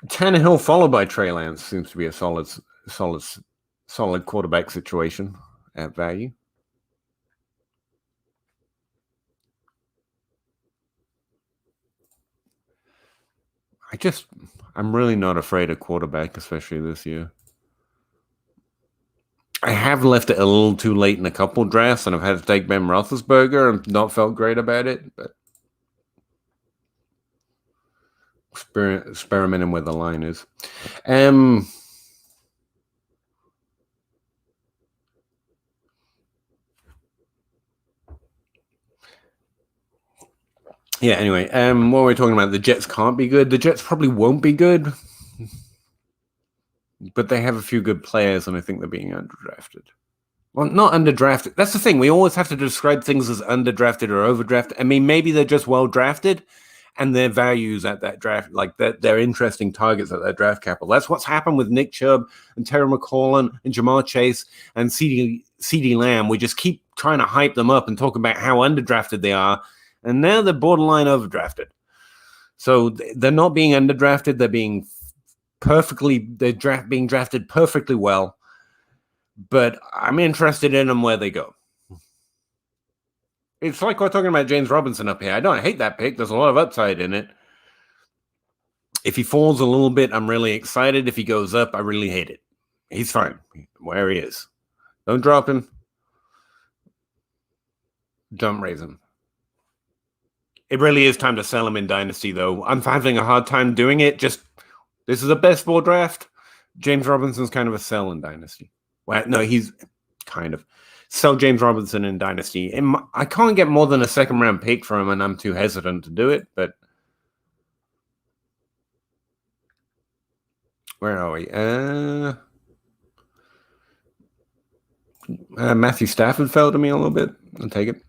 Tannehill followed by Trey Lance seems to be a solid solid quarterback situation at value. I'm really not afraid of quarterback, especially this year. I have left it a little too late in a couple drafts, and I've had to take Ben Roethlisberger and not felt great about it, but experimenting where the line is. Yeah, anyway, what were we talking about? The Jets can't be good. The Jets probably won't be good, but they have a few good players, and I think they're being underdrafted. Well, not underdrafted. That's the thing. We always have to describe things as underdrafted or overdrafted. I mean, maybe they're just well drafted, and their values at that draft, like they're interesting targets at that draft capital. That's what's happened with Nick Chubb and Terry McLaurin and Jamar Chase and CeeDee Lamb. We just keep trying to hype them up and talk about how underdrafted they are, and now they're borderline overdrafted. So they're not being underdrafted. They're being being drafted perfectly well. But I'm interested in them where they go. It's like we're talking about James Robinson up here. I don't hate that pick. There's a lot of upside in it. If he falls a little bit, I'm really excited. If he goes up, I really hate it. He's fine where he is. Don't drop him. Don't raise him. It really is time to sell him in Dynasty, though. I'm having a hard time doing it. This is a best ball draft. James Robinson's kind of a sell in Dynasty. Well, no, he's kind of. Sell James Robinson in Dynasty. I can't get more than a second-round pick for him, and I'm too hesitant to do it, but where are we? Matthew Stafford fell to me a little bit. I'll take it.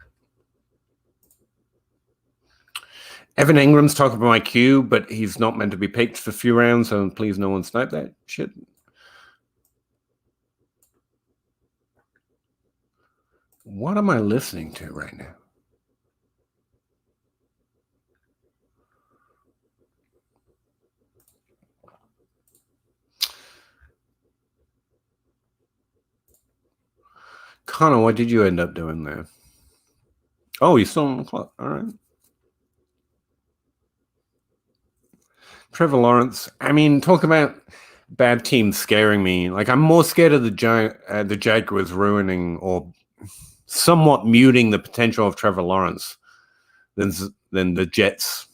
Evan Ingram's top of my queue, but he's not meant to be picked for a few rounds, so please no one snipe that shit. What am I listening to right now? Connor, what did you end up doing there? Oh, you're still on the clock. All right. Trevor Lawrence. I mean, talk about bad teams scaring me. Like, I'm more scared of the Jaguars ruining or somewhat muting the potential of Trevor Lawrence than the Jets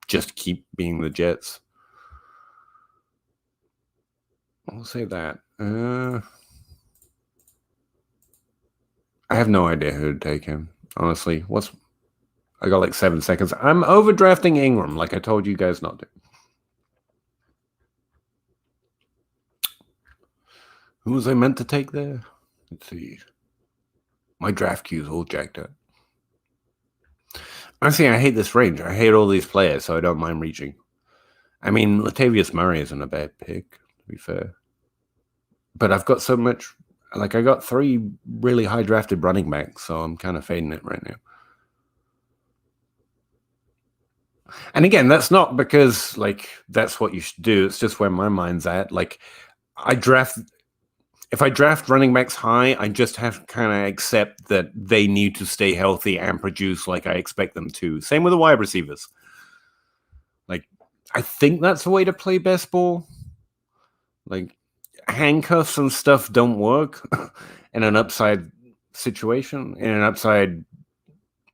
just keep being the Jets. I'll say that. I have no idea who to take him, honestly. I got like 7 seconds. I'm overdrafting Ingram, like I told you guys not to. Who was I meant to take there? Let's see. My draft queue's all jacked up. Honestly, I hate this range. I hate all these players, so I don't mind reaching. I mean, Latavius Murray isn't a bad pick, to be fair. But I've got so much. Like, I got 3 really high drafted running backs, so I'm kind of fading it right now. And again, that's not because, like, that's what you should do. It's just where my mind's at. Like, if I draft running backs high, I just have to kind of accept that they need to stay healthy and produce like I expect them to. Same with the wide receivers. Like, I think that's the way to play best ball. Like, handcuffs and stuff don't work in an upside situation. In an upside,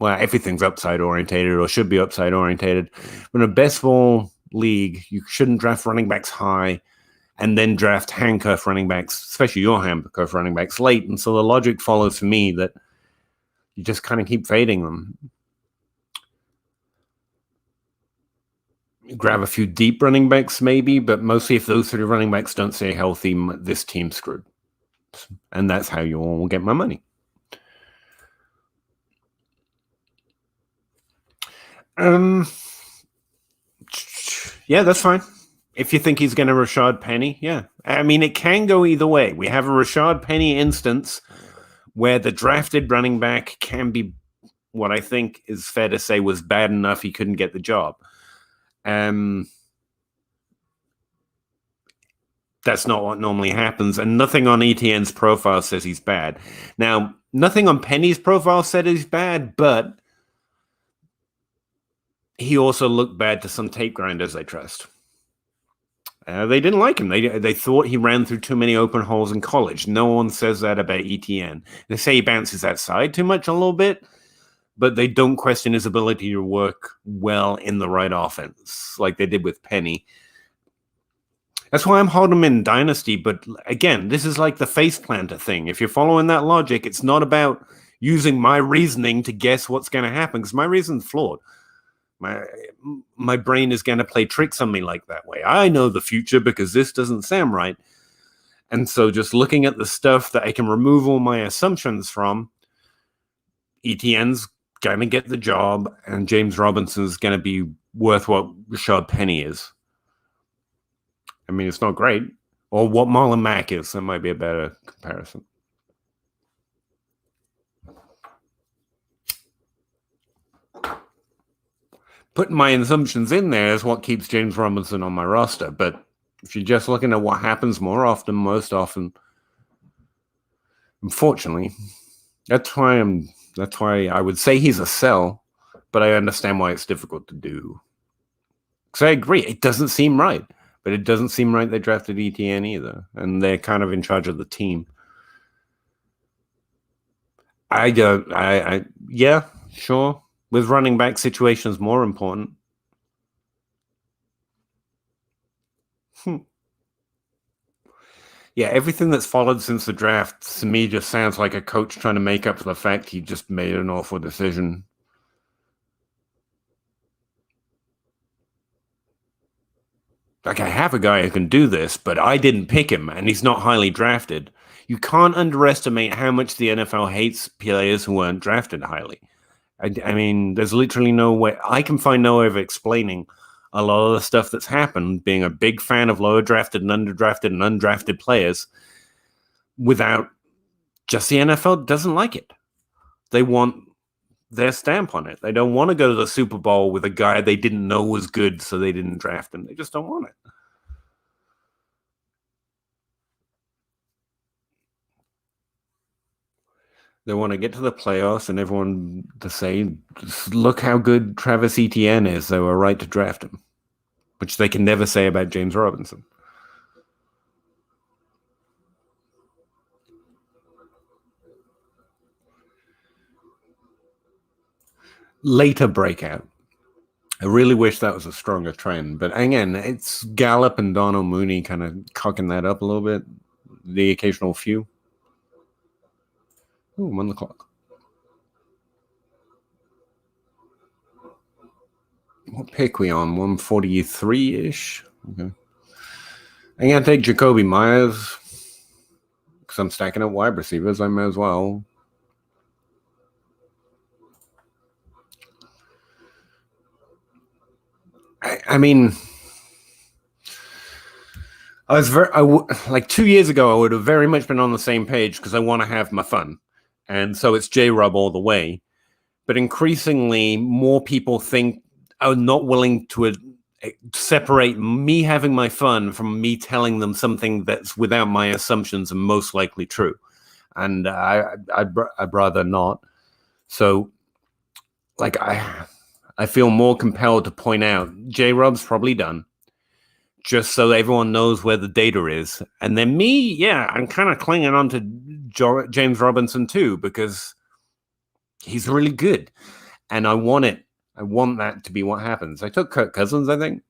well, everything's upside orientated or should be upside orientated. But in a best ball league, you shouldn't draft running backs high and then draft handcuff running backs, especially your handcuff running backs, late. And so the logic follows for me that you just kind of keep fading them. Grab a few deep running backs maybe, but mostly if those 3 running backs don't stay healthy, this team's screwed. And that's how you all will get my money. Yeah, that's fine. If you think he's going to Rashad Penny, yeah. I mean, it can go either way. We have a Rashad Penny instance where the drafted running back can be what I think is fair to say was bad enough he couldn't get the job. That's that's not what normally happens. And nothing on ETN's profile says he's bad. Now, nothing on Penny's profile said he's bad, but he also looked bad to some tape grinders I trust. They didn't like him. They thought he ran through too many open holes in college. No one says that about ETN. They say he bounces outside too much a little bit, but they don't question his ability to work well in the right offense, like they did with Penny. That's why I'm holding him in Dynasty. But again, this is like the face planter thing. If you're following that logic, it's not about using my reasoning to guess what's going to happen, because my reason's flawed. My brain is going to play tricks on me like that way. I know the future because this doesn't sound right. And so just looking at the stuff that I can remove all my assumptions from, ETN's going to get the job, and James Robinson's going to be worth what Rashad Penny is. I mean, it's not great. Or what Marlon Mack is. That might be a better comparison. Putting my assumptions in there is what keeps James Robinson on my roster. But if you're just looking at what happens most often, unfortunately, that's why I would say he's a sell, but I understand why it's difficult to do. Because I agree, it doesn't seem right. But it doesn't seem right they drafted ETN either. And they're kind of in charge of the team. Yeah, sure. With running back situations more important. Yeah, everything that's followed since the draft to me just sounds like a coach trying to make up for the fact he just made an awful decision. Like, I have a guy who can do this, but I didn't pick him, and he's not highly drafted. You can't underestimate how much the NFL hates players who weren't drafted highly. I mean, there's literally no way. I can find no way of explaining a lot of the stuff that's happened, being a big fan of lower drafted and underdrafted and undrafted players, without just the NFL doesn't like it. They want their stamp on it. They don't want to go to the Super Bowl with a guy they didn't know was good, so they didn't draft him. They just don't want it. They want to get to the playoffs and everyone to say, look how good Travis Etienne is. They were right to draft him, which they can never say about James Robinson. Later breakout. I really wish that was a stronger trend. But again, it's Gallup and Donald Mooney kind of cocking that up a little bit. The occasional few. Oh, I'm on the clock. What pick we on? 143-ish? Okay. I'm going to take Jacoby Myers because I'm stacking up wide receivers. I may as well. I mean, like 2 years ago, I would have very much been on the same page because I want to have my fun. And so it's J-Rob all the way. But increasingly, more people are not willing to separate me having my fun from me telling them something that's without my assumptions and most likely true. And I'd rather not. So, like, I feel more compelled to point out J-Rob's probably done, just so everyone knows where the data is. And then me, yeah, I'm kind of clinging on to James Robinson too, because he's really good. And I want it. I want that to be what happens. I took Kirk Cousins, I think.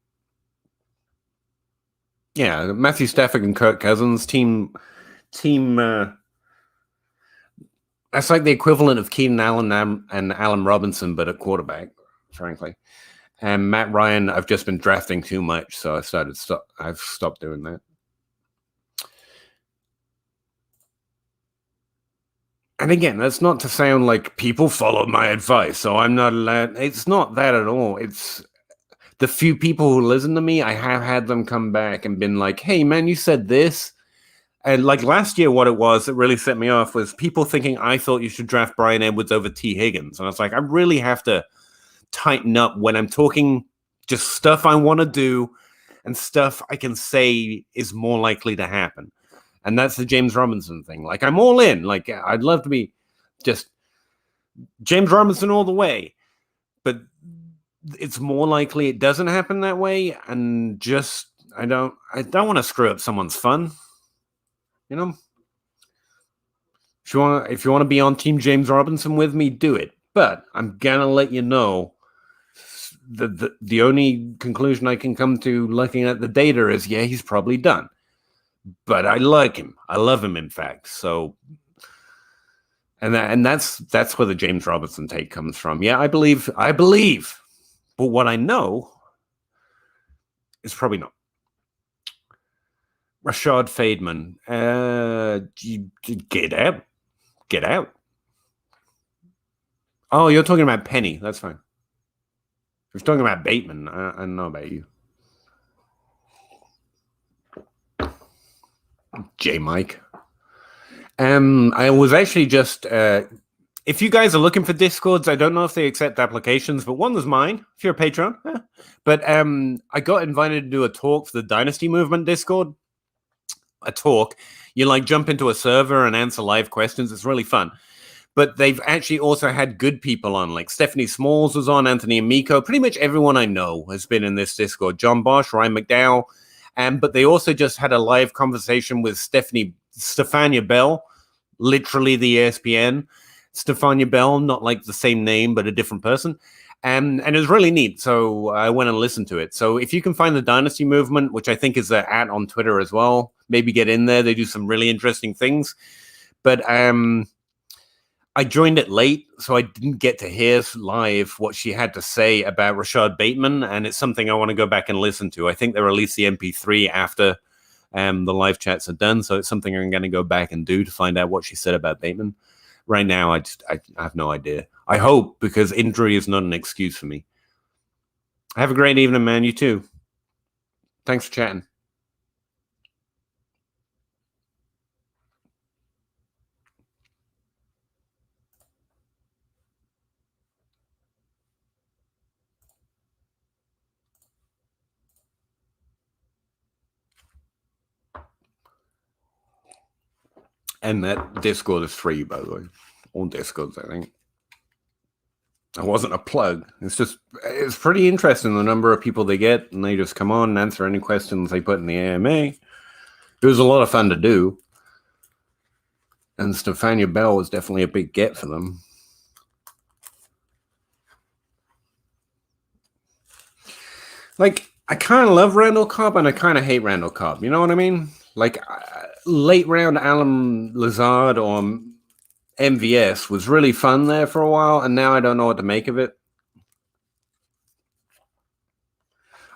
Yeah, Matthew Stafford and Kirk Cousins, team. That's like the equivalent of Keenan Allen and Allen Robinson, but at quarterback, frankly. And Matt Ryan, I've just been drafting too much, so I've stopped doing that. And again, that's not to sound like people followed my advice, so I'm not allowed. It's not that at all. It's the few people who listen to me, I have had them come back and been like, hey, man, you said this. And like last year, what it was that really set me off was people thinking I thought you should draft Bryan Edwards over T. Higgins. And I was like, I really have to tighten up when I'm talking just stuff I want to do and stuff I can say is more likely to happen. And that's the James Robinson thing. Like, I'm all in. Like, I'd love to be just James Robinson all the way. But it's more likely it doesn't happen that way. And just, I don't want to screw up someone's fun. You know? If you want to be on Team James Robinson with me, do it. But I'm going to let you know the only conclusion I can come to looking at the data is, yeah, he's probably done. But I like him. I love him, in fact. So, and that's where the James Robinson take comes from. Yeah, I believe. But what I know is probably not. Rashad Fademan, get out. Oh, you're talking about Penny. That's fine. If you're talking about Bateman, I don't know about you. J. Mike. I was actually just, if you guys are looking for Discords, I don't know if they accept applications, but one was mine, if you're a patron. But I got invited to do a talk for the Dynasty Movement Discord. A talk. You like jump into a server and answer live questions. It's really fun. But they've actually also had good people on, like Stephanie Smalls was on, Anthony Amico. Pretty much everyone I know has been in this Discord. John Bosch, Ryan McDowell. But they also just had a live conversation with Stefania Bell, literally the ESPN. Stefania Bell, not like the same name, but a different person. And it was really neat. So I went and listened to it. So if you can find the Dynasty Movement, which I think is an @ on Twitter as well, maybe get in there. They do some really interesting things. But I joined it late, so I didn't get to hear live what she had to say about Rashad Bateman, and it's something I want to go back and listen to. I think they released the MP3 after the live chats are done, so it's something I'm going to go back and do to find out what she said about Bateman. Right now, I have no idea. I hope, because injury is not an excuse for me. Have a great evening, man. You too. Thanks for chatting. And that Discord is free, by the way. All Discords, I think. It wasn't a plug. It's pretty interesting the number of people they get, and they just come on and answer any questions they put in the AMA. It was a lot of fun to do. And Stefania Bell was definitely a big get for them. Like, I kind of love Randall Cobb, and I kind of hate Randall Cobb. You know what I mean? Like, late round Alan Lazard or MVS was really fun there for a while, and now I don't know what to make of it.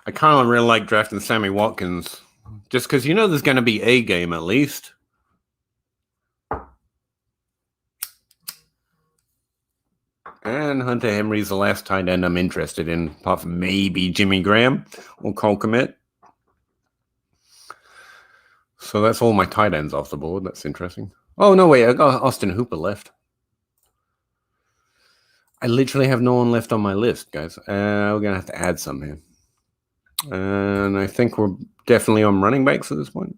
I kind of really like drafting Sammy Watkins, just because you know there's going to be a game at least. And Hunter Henry's the last tight end I'm interested in, apart from maybe Jimmy Graham or Cole Kmet. So that's all my tight ends off the board. That's interesting. Oh, no, wait. I got Austin Hooper left. I literally have no one left on my list, guys. We're going to have to add some here. And I think we're definitely on running backs at this point.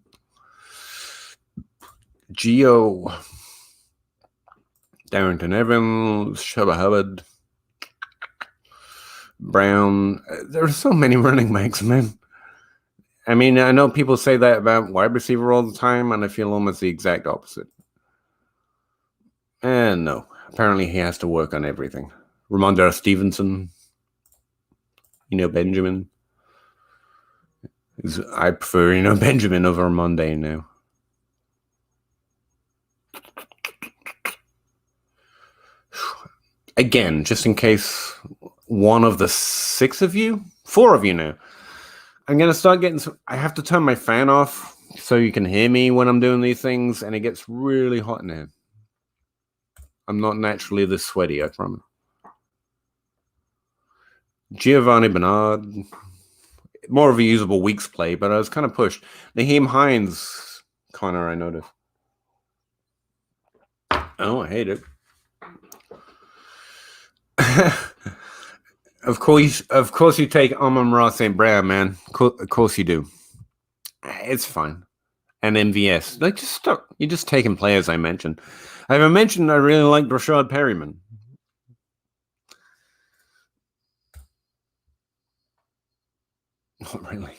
Gio, Darrington Evans, Shubba Hubbard, Brown. There are so many running backs, man. I mean, I know people say that about wide receiver all the time, and I feel almost the exact opposite. And no, apparently he has to work on everything. Ramondre Stevenson, Benjamin. I prefer, Benjamin over Monday now. Again, just in case one of the 4 of you now, I'm going to start getting I have to turn my fan off so you can hear me when I'm doing these things, and it gets really hot in here. I'm not naturally this sweaty, I promise. Giovanni Bernard, more of a usable weeks play, but I was kind of pushed. Naheem Hines, Connor, I noticed. Oh, I hate it. Of course, you take Amon-Ra St. Brown, man. Of course you do. It's fine. And MVS, like just stop. You're just taking players I mentioned. I really like Rashad Perryman. Not really.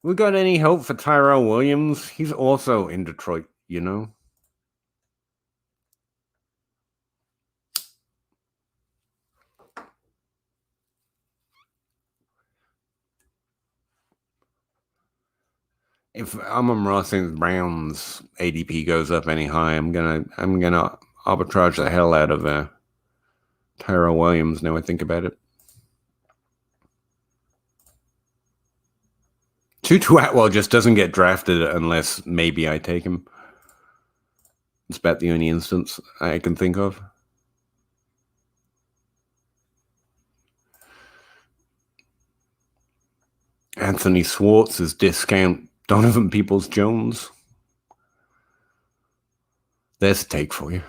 We got any hope for Tyrell Williams? He's also in Detroit, you know. If Amon-Ra St. Brown's ADP goes up any high, I'm gonna arbitrage the hell out of Tyrell Williams. Now I think about it. Tutu Atwell just doesn't get drafted unless maybe I take him. It's about the only instance I can think of. Anthony Swartz is discount Donovan Peoples-Jones. There's a take for you.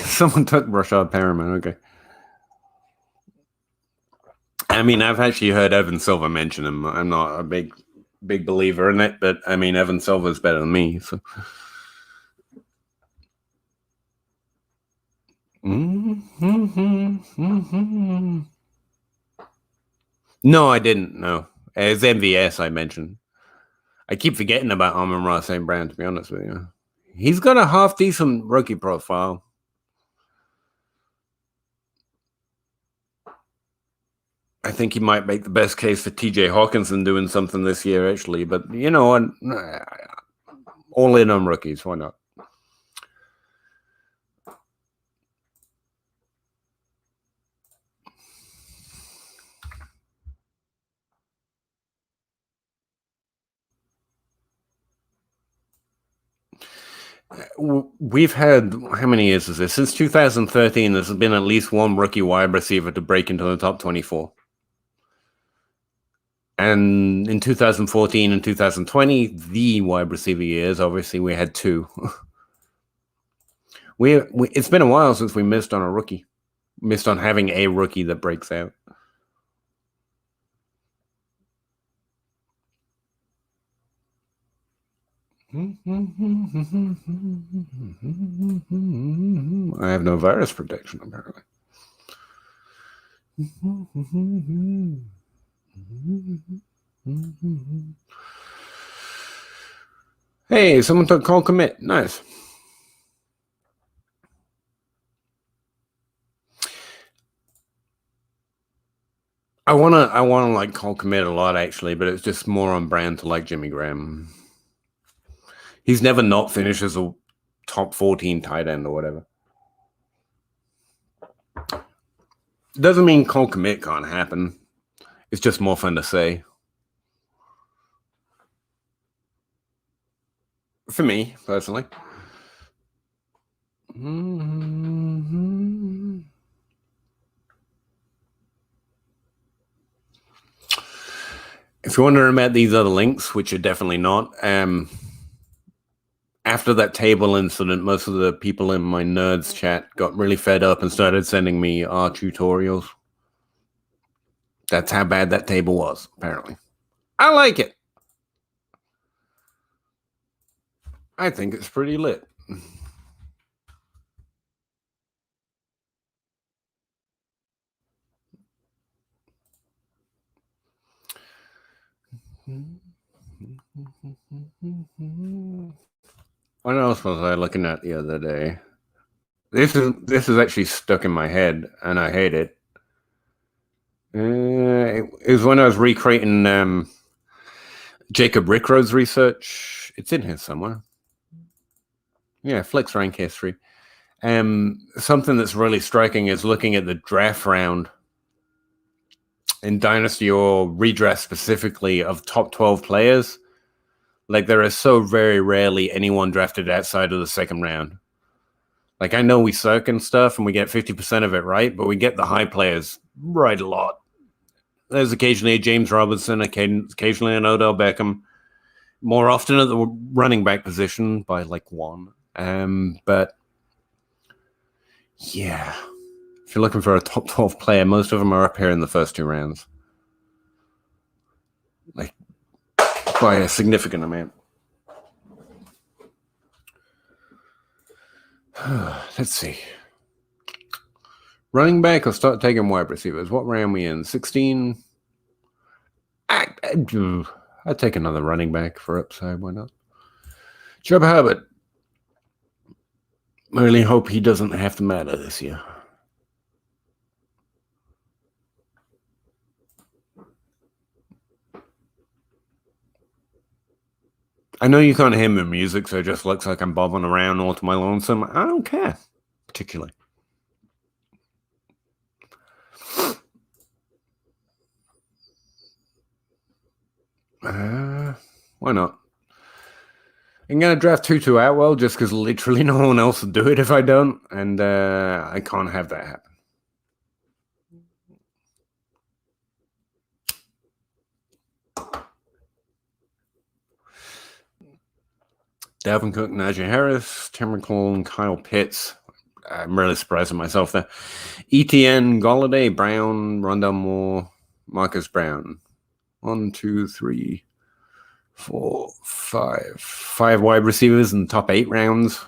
Someone took Rashad Perriman. Okay. I mean, I've actually heard Evan Silva mention him. I'm not a big believer in it, but I mean, Evan Silva's better than me. So. No, I didn't. No, it's MVS I mentioned. I keep forgetting about Amon-Ra St. Brown, to be honest with you. He's got a half decent rookie profile. I think he might make the best case for TJ Hawkinson doing something this year, actually. But, you know, all in on rookies. Why not? We've had, how many years is this? Since 2013, there's been at least one rookie wide receiver to break into the top 24. And in 2014 and 2020, the wide receiver years, obviously, we had two. It's been a while since we missed on a rookie. Missed on having a rookie that breaks out. I have no virus protection, apparently. Hey, someone took call commit. Nice. I wanna like call commit a lot, actually, but it's just more on brand to like Jimmy Graham. He's never not finished as a top 14 tight end or whatever. Doesn't mean call commit can't happen. It's just more fun to say. For me, personally. If you're wondering about these other links, which are definitely not, after that table incident, most of the people in my nerds chat got really fed up and started sending me our tutorials. That's how bad that table was, apparently. I like it. I think it's pretty lit. What else was I looking at the other day? This is actually stuck in my head, and I hate it. It was when I was recreating Jacob Rickroad's research. It's in here somewhere. Yeah, Flex Rank History. Something that's really striking is looking at the draft round in Dynasty or Redraft specifically of top 12 players. Like, there is so very rarely anyone drafted outside of the second round. Like, I know we suck and stuff, and we get 50% of it right, but we get the high players right a lot. There's occasionally a James Robinson, occasionally an Odell Beckham, more often at the running back position by like one. But yeah, if you're looking for a top 12 player, most of them are up here in the first 2 rounds. Like, by a significant amount. Let's see. Running back, I'll start taking wide receivers. What round we in? 16? I'd take another running back for upside. Why not? Chubb Herbert. I really hope he doesn't have to matter this year. I know you can't hear my music, so it just looks like I'm bobbing around all to my lonesome. I don't care, particularly. Why not? I'm going to draft Tutu Atwell just because literally no one else will do it if I don't, and I can't have that happen. Dalvin Cook, Najee Harris, Tim McClellan, Kyle Pitts. I'm really surprised at myself there. ETN, Golladay, Brown, Rondell Moore, Marcus Brown. 1, 2, 3, 4, 5. 5 wide receivers in the top 8 rounds.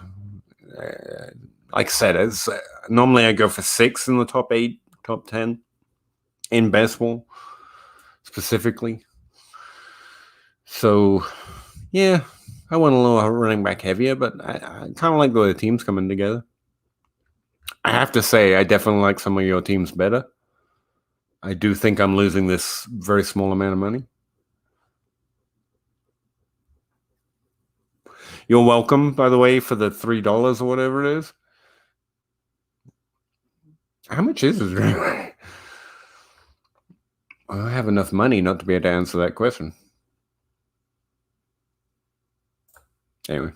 Like I said, it's, normally I go for 6 in the top 8, top 10 in baseball specifically. So, yeah, I went a little running back heavier, but I kind of like the way the team's coming together. I have to say, I definitely like some of your teams better. I do think I'm losing this very small amount of money. You're welcome, by the way, for the $3 or whatever it is. How much is this? I have enough money not to be able to answer that question. Anyway.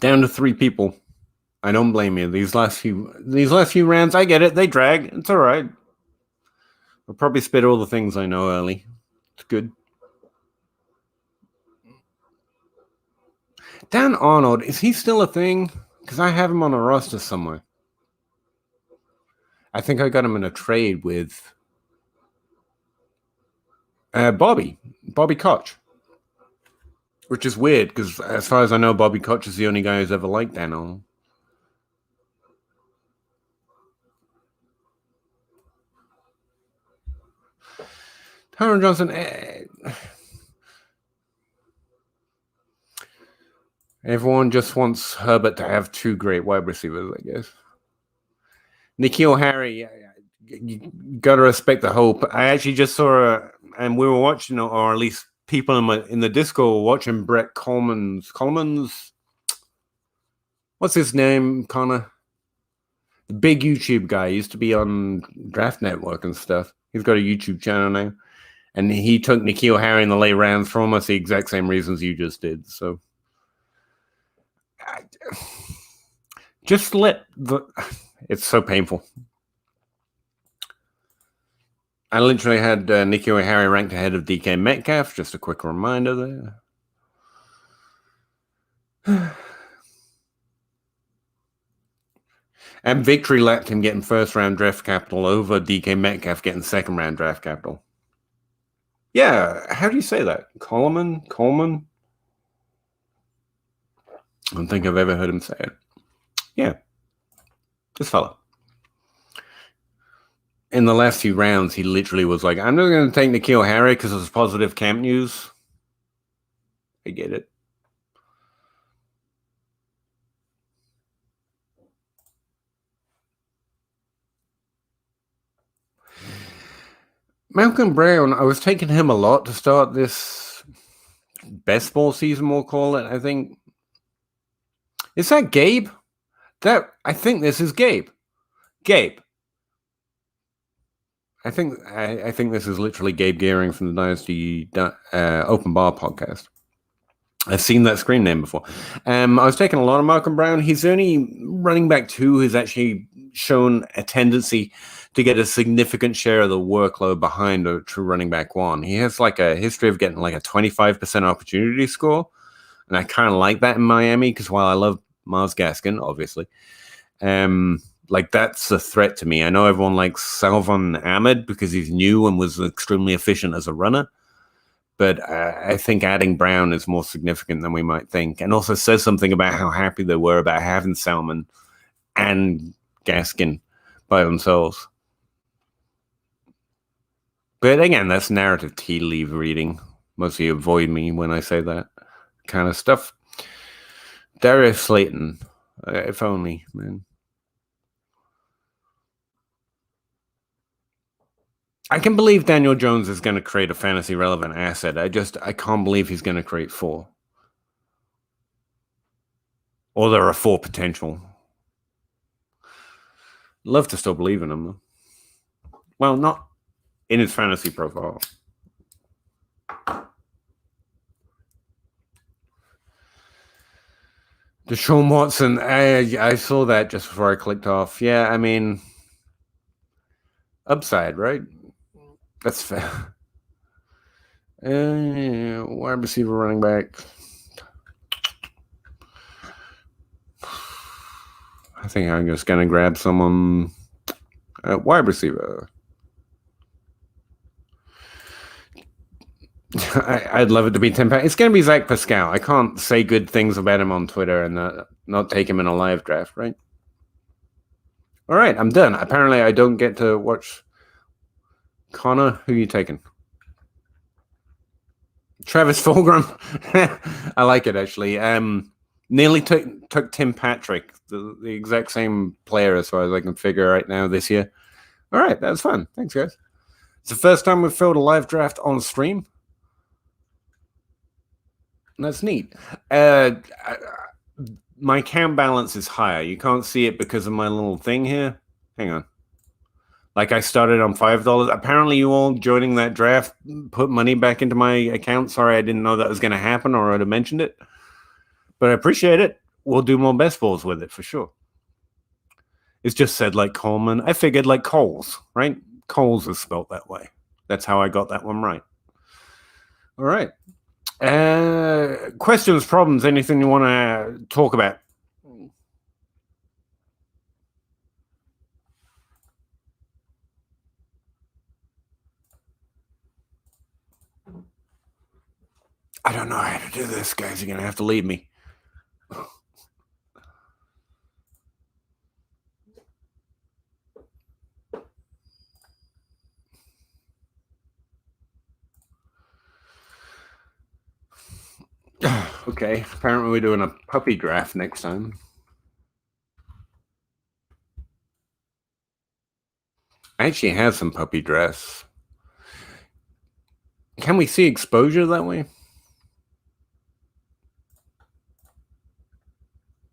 Down to 3 people. I don't blame you. These last few rounds, I get it. They drag. It's all right. I'll probably spit all the things I know early. It's good. Dan Arnold, is he still a thing? Because I have him on a roster somewhere. I think I got him in a trade with Bobby Koch. Which is weird, because as far as I know, Bobby Koch is the only guy who's ever liked Dan Arnold. Tyron Johnson. Everyone just wants Herbert to have 2 great wide receivers, I guess. N'Keal Harry, you got to respect the hope. I actually just saw and we were watching, or at least people in the Discord were watching Brett Coleman's. What's his name, Connor? The big YouTube guy. He used to be on Draft Network and stuff. He's got a YouTube channel now. And he took N'Keal Harry in the late rounds for almost the exact same reasons you just did. So just it's so painful. I literally had N'Keal Harry ranked ahead of DK Metcalf. Just a quick reminder there. And victory lapped him getting first-round draft capital over DK Metcalf getting second-round draft capital. Yeah, how do you say that? Coleman? I don't think I've ever heard him say it. Yeah, this fella. In the last few rounds, he literally was like, I'm just going to take N'Keal Harry because it's positive camp news. I get it. Malcolm Brown, I was taking him a lot to start this best ball season, we'll call it, I think. Is that Gabe? I think this is Gabe. Gabe, I think this is literally Gabe Geering from the Dynasty Open Bar podcast. I've seen that screen name before. I was taking a lot of Malcolm Brown. He's the only running back 2 who's actually shown a tendency to get a significant share of the workload behind a true running back 1. He has like a history of getting like a 25% opportunity score. And I kind of like that in Miami because while I love Myles Gaskin, obviously, like that's a threat to me. I know everyone likes Salvon Ahmed because he's new and was extremely efficient as a runner. But I think adding Brown is more significant than we might think, and also says something about how happy they were about having Salmon and Gaskin by themselves. But again, that's narrative tea leaf reading. Mostly avoid me when I say that kind of stuff. Darius Slayton, if only, man. I can believe Daniel Jones is going to create a fantasy relevant asset. I can't believe he's going to create 4. Or there are 4 potential. Love to still believe in him, though. Well, not in his fantasy profile. Deshaun Watson, I saw that just before I clicked off. Yeah, I mean, upside, right? That's fair. Wide receiver, running back. I think I'm just going to grab someone. Wide receiver. I'd love it to be Tim Patrick. It's going to be Zach Pascal. I can't say good things about him on Twitter and not take him in a live draft, right? All right, I'm done. Apparently, I don't get to watch. Connor, who are you taking? Travis Fulgham. I like it, actually. Nearly took Tim Patrick, the exact same player as far as I can figure right now this year. All right, that was fun. Thanks, guys. It's the first time we've filled a live draft on stream. That's neat. My account balance is higher. You can't see it because of my little thing here. Hang on. Like I started on $5. Apparently you all joining that draft put money back into my account. Sorry, I didn't know that was going to happen or I'd have mentioned it. But I appreciate it. We'll do more best balls with it for sure. It's just said like Coleman. I figured like Coles, right? Coles is spelled that way. That's how I got that one right. All right. Questions, problems, anything you want to talk about? I don't know how to do this, guys. You're going to have to lead me. Okay, apparently we're doing a puppy draft next time. I actually have some puppy drafts. Can we see exposure that way?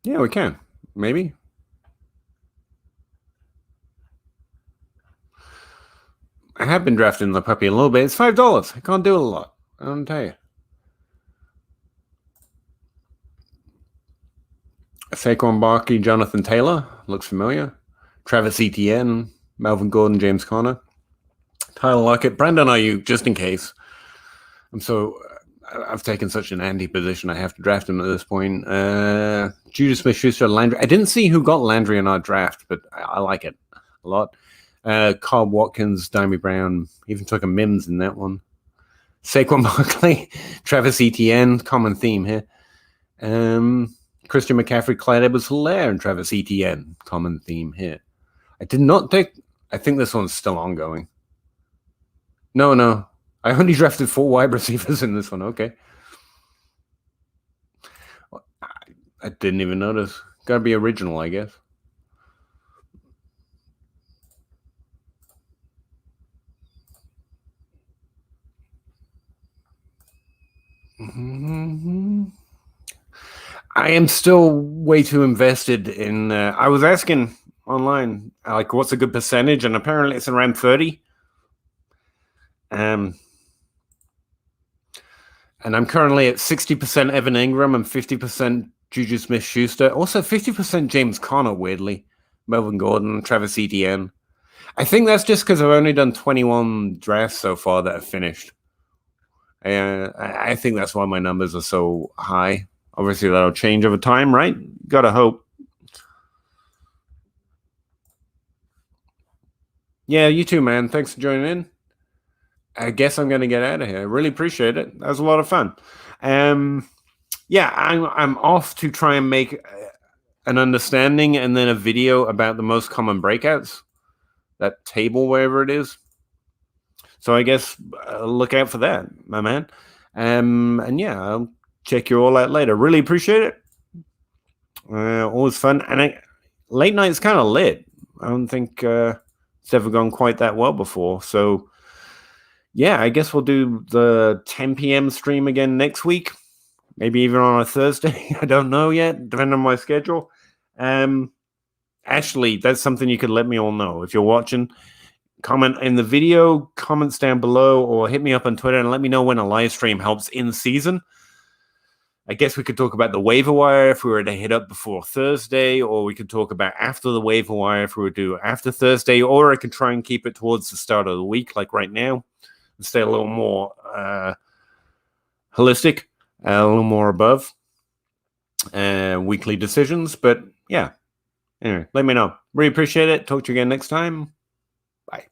Yeah, we can. Maybe. I have been drafting the puppy a little bit. It's $5. I can't do it a lot. I don't tell you. Saquon Barkley, Jonathan Taylor. Looks familiar. Travis Etienne, Melvin Gordon, James Conner. Tyler Lockett. Brandon Ayuk, just in case. I've taken such an anti position. I have to draft him at this point. Judas Smith-Schuster, Landry. I didn't see who got Landry in our draft, but I like it a lot. Cobb Watkins, Dimey Brown. Even took a Mims in that one. Saquon Barkley, Travis Etienne. Common theme here. Christian McCaffrey, Clyde Edwards-Helaire, and Travis Etienne. Common theme here. I did not take. I think this one's still ongoing. No. I only drafted 4 wide receivers in this one. Okay. I didn't even notice. Gotta be original, I guess. Mm-hmm. I am still way too invested in. I was asking online, like, what's a good percentage? And apparently it's around 30. And I'm currently at 60% Evan Ingram and 50% Juju Smith-Schuster. Also 50% James Conner, weirdly. Melvin Gordon, Travis Etienne. I think that's just because I've only done 21 drafts so far that have finished. I think that's why my numbers are so high. Obviously, that'll change over time, right? Gotta hope. Yeah, you too, man. Thanks for joining in. I guess I'm going to get out of here. I really appreciate it. That was a lot of fun. Yeah, I'm off to try and make an understanding and then a video about the most common breakouts. That table, wherever it is. So I guess look out for that, my man. And yeah, I'll check you all out later. Really appreciate it. Always fun. And late night is kind of lit. I don't think it's ever gone quite that well before. So yeah, I guess we'll do the 10 p.m. stream again next week. Maybe even on a Thursday. I don't know yet, depending on my schedule. Actually, that's something you could let me all know. If you're watching, comment in the video, comments down below, or hit me up on Twitter and let me know when a live stream helps in season. I guess we could talk about the waiver wire if we were to hit up before Thursday, or we could talk about after the waiver wire if we were to do after Thursday, or I could try and keep it towards the start of the week, like right now, and stay a little more holistic, a little more above weekly decisions. But yeah, anyway, let me know. Really appreciate it. Talk to you again next time. Bye.